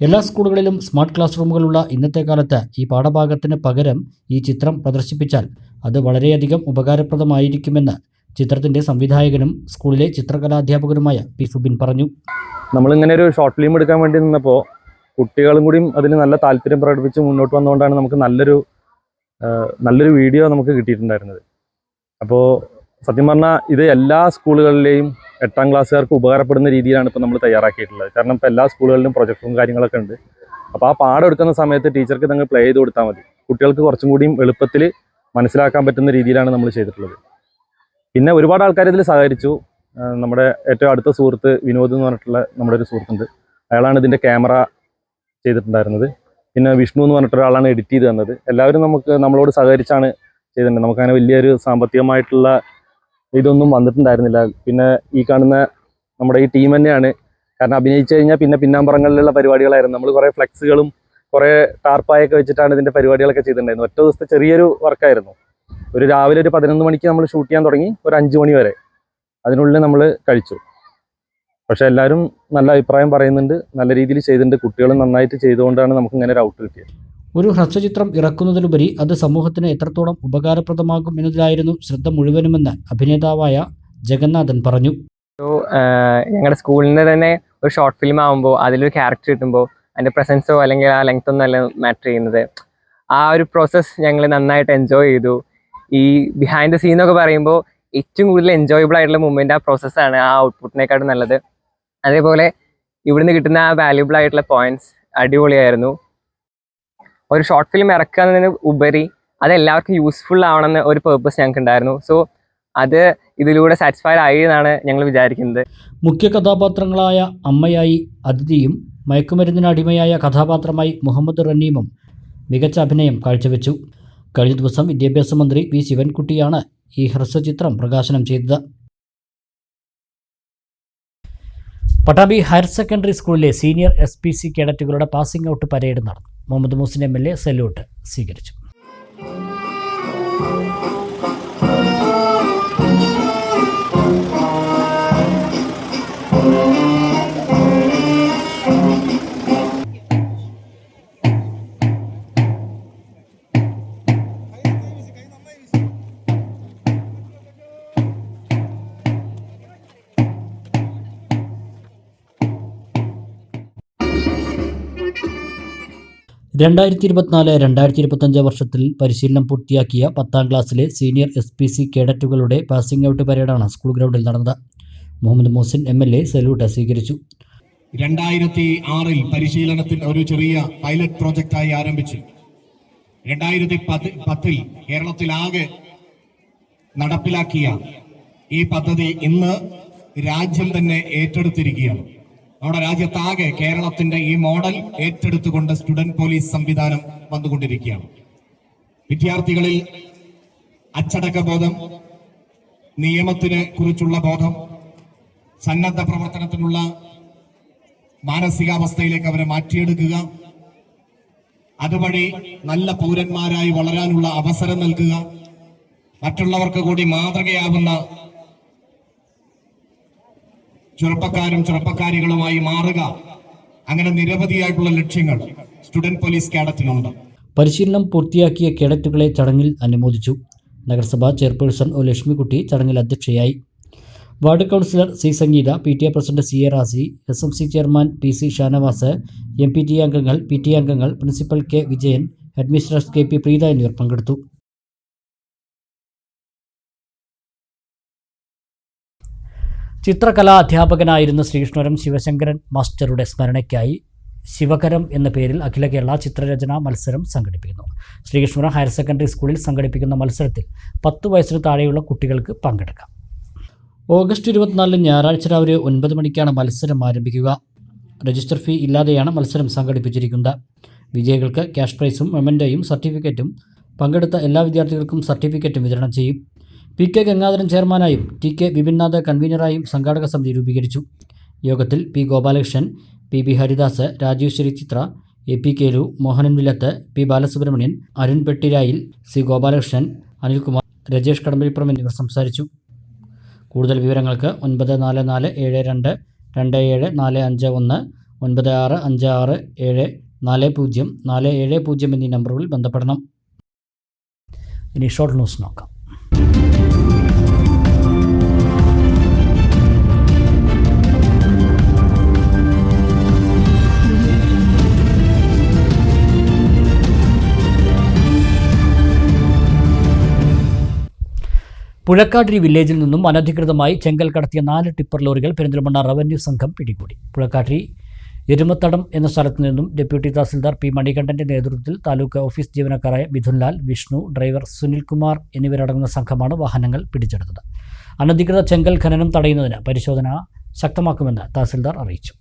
എല്ലാ സ്കൂളുകളിലും സ്മാർട്ട് ക്ലാസ് റൂമുകളുള്ള ഇന്നത്തെ കാലത്ത് ഈ പാഠഭാഗത്തിന് പകരം ഈ ചിത്രം പ്രദർശിപ്പിച്ചാൽ അത് വളരെയധികം ഉപകാരപ്രദമായിരിക്കുമെന്ന് ചിത്രത്തിൻ്റെ സംവിധായകനും സ്കൂളിലെ ചിത്രകലാധ്യാപകനുമായ P. സുബിൻ പറഞ്ഞു. നമ്മളിങ്ങനെ ഒരു ഷോർട്ട് ഫിലിം എടുക്കാൻ വേണ്ടി നിന്നപ്പോൾ കുട്ടികളും കൂടിയും അതിന് നല്ല താല്പര്യം പ്രകടിപ്പിച്ച് മുന്നോട്ട് വന്നുകൊണ്ടാണ് നമുക്ക് നല്ലൊരു വീഡിയോ നമുക്ക് കിട്ടിയിട്ടുണ്ടായിരുന്നത്. അപ്പോൾ സത്യം പറഞ്ഞാൽ ഇത് എല്ലാ സ്കൂളുകളിലെയും 8ാം ക്ലാസ്സുകാർക്ക് ഉപകാരപ്പെടുന്ന രീതിയിലാണ് ഇപ്പോൾ നമ്മൾ തയ്യാറാക്കിയിട്ടുള്ളത്. കാരണം ഇപ്പോൾ എല്ലാ സ്കൂളുകളിലും പ്രൊജക്ടറും കാര്യങ്ങളൊക്കെ ഉണ്ട്. അപ്പോൾ ആ പാഠം എടുക്കുന്ന സമയത്ത് ടീച്ചർക്ക് നിങ്ങൾ പ്ലേ ചെയ്ത് കൊടുത്താൽ മതി. കുട്ടികൾക്ക് കുറച്ചും കൂടിയും എളുപ്പത്തിൽ മനസ്സിലാക്കാൻ പറ്റുന്ന രീതിയിലാണ് നമ്മൾ ചെയ്തിട്ടുള്ളത്. പിന്നെ ഒരുപാട് ആൾക്കാർ ഇതിൽ സഹകരിച്ചു. നമ്മുടെ ഏറ്റവും അടുത്ത സുഹൃത്ത് വിനോദ് എന്ന് പറഞ്ഞിട്ടുള്ള നമ്മുടെ ഒരു സുഹൃത്തുണ്ട്. അയാളാണ് ഇതിൻ്റെ ക്യാമറ ചെയ്തിട്ടുണ്ടായിരുന്നത്. പിന്നെ വിഷ്ണു എന്ന് പറഞ്ഞിട്ട് ഒരാളാണ് എഡിറ്റ് ചെയ്ത് തന്നത്. എല്ലാവരും നമ്മളോട് സഹകരിച്ചാണ് ചെയ്തിട്ടുണ്ട്. നമുക്കങ്ങനെ വലിയൊരു സാമ്പത്തികമായിട്ടുള്ള ഇതൊന്നും വന്നിട്ടുണ്ടായിരുന്നില്ല. പിന്നെ ഈ കാണുന്ന നമ്മുടെ ഈ ടീം തന്നെയാണ്. കാരണം അഭിനയിച്ചു കഴിഞ്ഞാൽ പിന്നെ പിന്നാമ്പുറങ്ങളിലുള്ള പരിപാടികളായിരുന്നു. നമ്മൾ കുറേ ഫ്ലെക്സുകളും കുറേ ടാർപ്പായൊക്കെ വെച്ചിട്ടാണ് ഇതിൻ്റെ പരിപാടികളൊക്കെ ചെയ്തിട്ടുണ്ടായിരുന്നത്. ഒറ്റ ദിവസത്തെ ചെറിയൊരു വർക്കായിരുന്നു. രാവിലെ ഒരു 11 മണിക്ക് നമ്മൾ ഷൂട്ട് ചെയ്യാൻ തുടങ്ങി, ഒരു 5 മണി വരെ അതിനുള്ളിൽ നമ്മൾ കഴിച്ചു. പക്ഷേ എല്ലാവരും നല്ല അഭിപ്രായം പറയുന്നുണ്ട്, നല്ല രീതിയിൽ ചെയ്തിട്ടുണ്ട്. കുട്ടികളും നന്നായിട്ട് ചെയ്തുകൊണ്ടാണ് നമുക്ക് ഇങ്ങനെ ഒരു ഔട്ട് കിട്ടിയത്. ഒരു ഹ്രസ്വചിത്രം ഇറക്കുന്നതിലുപരി അത് സമൂഹത്തിന് എത്രത്തോളം ഉപകാരപ്രദമാകും എന്നതിലായിരുന്നു ശ്രദ്ധ മുഴുവനുമെന്ന് അഭിനേതാവായ ജഗന്നാഥൻ പറഞ്ഞു. ഞങ്ങളുടെ സ്കൂളിൻ്റെ തന്നെ ഒരു ഷോർട്ട് ഫിലിം ആകുമ്പോൾ അതിലൊരു ക്യാരക്ടർ കിട്ടുമ്പോൾ അതിൻ്റെ പ്രസൻസോ അല്ലെങ്കിൽ ആ ലെങ്ത്തോ ഒന്നും അല്ല മാറ്റർ ചെയ്യുന്നത്. ആ ഒരു പ്രോസസ്സ് ഞങ്ങൾ നന്നായിട്ട് എൻജോയ് ചെയ്തു. ഈ ബിഹൈൻഡ് ദ സീൻ എന്നൊക്കെ പറയുമ്പോൾ ഏറ്റവും കൂടുതൽ എൻജോയബിൾ ആയിട്ടുള്ള മൂമെൻറ്റ് ആ പ്രോസസ്സാണ്, ആ ഔട്ട്പുട്ടിനെക്കാട്ടും നല്ലത്. അതേപോലെ ഇവിടുന്ന് കിട്ടുന്ന ആ വാല്യൂബിൾ ആയിട്ടുള്ള പോയിന്റ്സ് അടിപൊളിയായിരുന്നു. ഒരു ഷോർട്ട് ഫിലിം ഇറക്കുന്നതിന് ഉപരി അത് എല്ലാവർക്കും യൂസ്ഫുൾ ആവണമെന്ന് ഒരു പേർപ്പസ് ഞങ്ങൾക്ക് ഉണ്ടായിരുന്നു. സോ അത് ഇതിലൂടെ സാറ്റിസ്ഫൈഡ് ആയി എന്നാണ് ഞങ്ങൾ വിചാരിക്കുന്നത്. മുഖ്യ കഥാപാത്രങ്ങളായ അമ്മയായി അതിഥിയും മയക്കുമരുന്നിന് അടിമയായ കഥാപാത്രമായി മുഹമ്മദ് റനീമും മികച്ച അഭിനയം കാഴ്ചവെച്ചു. കഴിഞ്ഞ ദിവസം വിദ്യാഭ്യാസ മന്ത്രി വി ശിവൻകുട്ടിയാണ് ഈ ഹ്രസ്വചിത്രം പ്രകാശനം ചെയ്തത്. പട്ടാമ്പി ഹയർ സെക്കൻഡറി സ്കൂളിലെ സീനിയർ SPC കേഡറ്റുകളുടെ പാസിംഗ് ഔട്ട് പരേഡ് നടന്നു. മുഹമ്മദ് മുഹസിൻ MLA സല്യൂട്ട് സ്വീകരിച്ചു. രണ്ടായിരത്തി 2024-2025 വർഷത്തിൽ പരിശീലനം പൂർത്തിയാക്കിയ 10ാം ക്ലാസ്സിലെ സീനിയർ SPC കേഡറ്റുകളുടെ പാസിംഗ് ഔട്ട് പരേഡാണ് സ്കൂൾ ഗ്രൗണ്ടിൽ നടന്നത്. മുഹമ്മദ് മുഹസിൻ MLA സല്യൂട്ട് സ്വീകരിച്ചു. 2006 പരിശീലനത്തിൽ ഒരു ചെറിയ പൈലറ്റ് പ്രോജക്റ്റായി ആരംഭിച്ചു. 2010 കേരളത്തിലാകെ നടപ്പിലാക്കിയ ഈ പദ്ധതി ഇന്ന് രാജ്യം തന്നെ ഏറ്റെടുത്തിരിക്കുകയാണ്. നമ്മുടെ രാജ്യത്താകെ കേരളത്തിന്റെ ഈ മോഡൽ ഏറ്റെടുത്തുകൊണ്ട് സ്റ്റുഡന്റ് പോലീസ് സംവിധാനം വന്നുകൊണ്ടിരിക്കുകയാണ്. വിദ്യാർത്ഥികളിൽ അച്ചടക്ക ബോധം, നിയമത്തിനെ കുറിച്ചുള്ള ബോധം, സന്നദ്ധ പ്രവർത്തനത്തിനുള്ള മാനസികാവസ്ഥയിലേക്ക് അവരെ മാറ്റിയെടുക്കുക, അതുവഴി നല്ല പൗരന്മാരായി വളരാനുള്ള അവസരം നൽകുക, മറ്റുള്ളവർക്ക് കൂടി മാതൃകയാവുന്ന ചെറുപ്പക്കാരികളുമായി മാറുക, അങ്ങനെ നിരവധിയായിട്ടുള്ള ലക്ഷ്യങ്ങൾ സ്റ്റുഡന്റ് പോലീസ് കേഡറ്റിനുണ്ട്. പരിശീലനം പൂർത്തിയാക്കിയ കേഡറ്റുകളെ ചടങ്ങിൽ അനുമോദിച്ചു. നഗരസഭാ ചെയർപേഴ്സൺ ഒ ലക്ഷ്മിക്കുട്ടി ചടങ്ങിൽ അധ്യക്ഷയായി. വാർഡ് കൗൺസിലർ C സംഗീത, PTA president CA Razi, SMC chairman PC Shanavas, MPTA അംഗങ്ങൾ, PTA അംഗങ്ങൾ, principal K Vijayan, headmistress KP Preetha എന്നിവർ പങ്കെടുത്തു. ചിത്രകലാ അധ്യാപകനായിരുന്ന ശ്രീകൃഷ്ണപുരം ശിവശങ്കരൻ മാസ്റ്ററുടെ സ്മരണയ്ക്കായി ശിവകരം എന്ന പേരിൽ അഖില കേരള ചിത്രരചനാ മത്സരം സംഘടിപ്പിക്കുന്നു. ശ്രീകൃഷ്ണപുരം ഹയർ സെക്കൻഡറി സ്കൂളിൽ സംഘടിപ്പിക്കുന്ന മത്സരത്തിൽ 10 വയസ്സിന് താഴെയുള്ള കുട്ടികൾക്ക് പങ്കെടുക്കാം. ഓഗസ്റ്റ് 24 ഞായറാഴ്ച രാവിലെ 9 മണിക്കാണ് മത്സരം ആരംഭിക്കുക. രജിസ്റ്റർ ഫീ ഇല്ലാതെയാണ് മത്സരം സംഘടിപ്പിച്ചിരിക്കുന്നത്. വിജയികൾക്ക് ക്യാഷ് പ്രൈസും മെമൻറ്റോയും സർട്ടിഫിക്കറ്റും പങ്കെടുത്ത എല്ലാ വിദ്യാർത്ഥികൾക്കും സർട്ടിഫിക്കറ്റും വിതരണം ചെയ്യും. PK ഗംഗാധരൻ ചെയർമാനായും TK വിപിൻനാഥ് കൺവീനറായും സംഘാടക സമിതി രൂപീകരിച്ചു. യോഗത്തിൽ P Gopalakrishnan, PB Haridas, Rajeev Sree Chitra, AP Kelu, Mohanan വിലത്ത്, P Balasubramanian, Arun പെട്ടിരായിൽ, C Gopalakrishnan, Anilkumar, Rajesh കടമ്പലിപ്പുറം എന്നിവർ സംസാരിച്ചു. കൂടുതൽ വിവരങ്ങൾക്ക് 9447227451, 9656740470 എന്നീ നമ്പറുകളിൽ ബന്ധപ്പെടണം. ഇനി ഷോർട്ട് ന്യൂസ് നോക്കാം. പുഴക്കാട്ടിരി വില്ലേജിൽ നിന്നും അനധികൃതമായി ചെങ്കൽ കടത്തിയ 4 ടിപ്പർ ലോറികൾ പെരിന്തൽമണ്ണ റവന്യൂ സംഘം പിടികൂടി. പുഴക്കാട്ടിരി എരുമത്തടം എന്ന സ്ഥലത്തു നിന്നും ഡെപ്യൂട്ടി തഹസിൽദാർ P മണികണ്ഠന്റെ നേതൃത്വത്തിൽ താലൂക്ക് ഓഫീസ് ജീവനക്കാരായ മിഥുൻലാൽ, വിഷ്ണു, ഡ്രൈവർ സുനിൽകുമാർ എന്നിവരടങ്ങുന്ന സംഘമാണ് വാഹനങ്ങൾ പിടിച്ചെടുത്തത്. അനധികൃത ചെങ്കൽ ഖനനം തടയുന്നതിന് പരിശോധന ശക്തമാക്കുമെന്ന് തഹസിൽദാർ അറിയിച്ചു.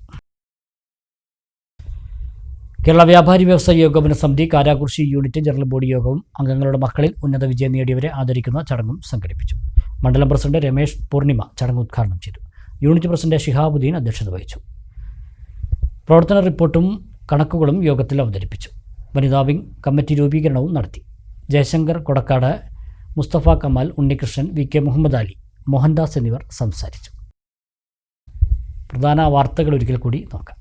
കേരള വ്യാപാരി വ്യവസായി ഏകോപന സമിതി കാരാകുർശി യൂണിറ്റ് ജനറൽ ബോഡി യോഗവും അംഗങ്ങളുടെ മക്കളിൽ ഉന്നത വിജയം നേടിയവരെ ആദരിക്കുന്ന ചടങ്ങും സംഘടിപ്പിച്ചു. മണ്ഡലം പ്രസിഡന്റ് രമേശ് പൂർണിമ ചടങ്ങ് ഉദ്ഘാടനം ചെയ്തു. യൂണിറ്റ് പ്രസിഡന്റ് ഷിഹാബുദ്ദീൻ അധ്യക്ഷത വഹിച്ചു. പ്രവർത്തന റിപ്പോർട്ടും കണക്കുകളും യോഗത്തിൽ അവതരിപ്പിച്ചു. വനിതാ വിംഗ് കമ്മിറ്റി രൂപീകരണവും നടത്തി. ജയശങ്കർ കൊടക്കാട്, മുസ്തഫ കമാൽ, ഉണ്ണികൃഷ്ണൻ, VK മുഹമ്മദ് അലി, മോഹൻദാസ് എന്നിവർ സംസാരിച്ചു. പ്രധാന വാർത്തകൾ ഒരിക്കൽ കൂടി നോക്കാം.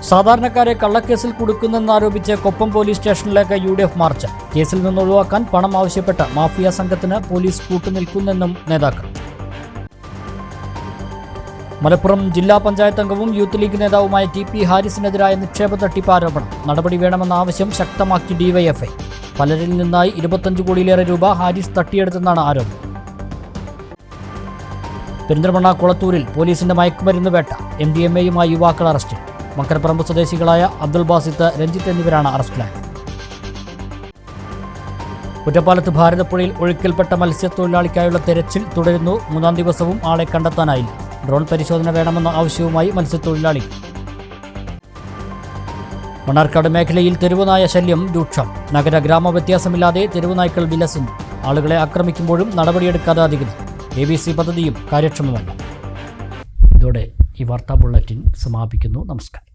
സാധാരണക്കാരെ കള്ളക്കേസിൽ കുടുക്കുന്നെന്നാരോപിച്ച് കൊപ്പം പോലീസ് സ്റ്റേഷനിലേക്ക് UDF മാർച്ച്. കേസിൽ നിന്ന് ഒഴിവാക്കാൻ പണം ആവശ്യപ്പെട്ട് മാഫിയ സംഘത്തിന് പോലീസ് കൂട്ടുനിൽക്കുന്നെന്നും നേതാക്കൾ. മലപ്പുറം ജില്ലാ പഞ്ചായത്ത് അംഗവും യൂത്ത് ലീഗ് നേതാവുമായ TP ഹാരിസിനെതിരായ നിക്ഷേപ തട്ടിപ്പ് ആരോപണം. നടപടി വേണമെന്ന ആവശ്യം ശക്തമാക്കി DYFI. പലരിൽ നിന്നായി 25 കോടിയിലേറെ രൂപ ഹാരിസ് തട്ടിയെടുത്തെന്നാണ് ആരോപണം. പെരിന്തൽമണ്ണ കൊളത്തൂരിൽ പോലീസിന്റെ മയക്കുമരുന്ന് വേട്ട. MDMAയുമായി യുവാക്കൾ അറസ്റ്റിൽ. മക്കരപ്പറമ്പ് സ്വദേശികളായ അബ്ദുൾ ബാസിത്ത്, രഞ്ജിത്ത് എന്നിവരാണ് അറസ്റ്റിലായത്. കുറ്റപ്പാലത്ത് ഭാരതപ്പുഴയിൽ ഒഴുക്കിൽപ്പെട്ട മത്സ്യത്തൊഴിലാളിക്കായുള്ള തെരച്ചിൽ തുടരുന്നു. 3-ാം ദിവസവും ആളെ കണ്ടെത്താനായില്ല. ഡ്രോൺ പരിശോധന വേണമെന്ന ആവശ്യവുമായി മത്സ്യത്തൊഴിലാളികൾ. മണ്ണാർക്കാട് മേഖലയിൽ തെരുവുനായ ശല്യം രൂക്ഷം. നഗര ഗ്രാമ വ്യത്യാസമില്ലാതെ തെരുവുനായ്ക്കൾ വിലസുന്നു. ആളുകളെ ആക്രമിക്കുമ്പോഴും നടപടിയെടുക്കാതെ അധികൃതർ. ABC പദ്ധതിയും കാര്യക്ഷമമല്ല. ഇതോടെ ഈ വാർത്താ ബുള്ളറ്റിൻ സമാപിക്കുന്നു. നമസ്കാരം.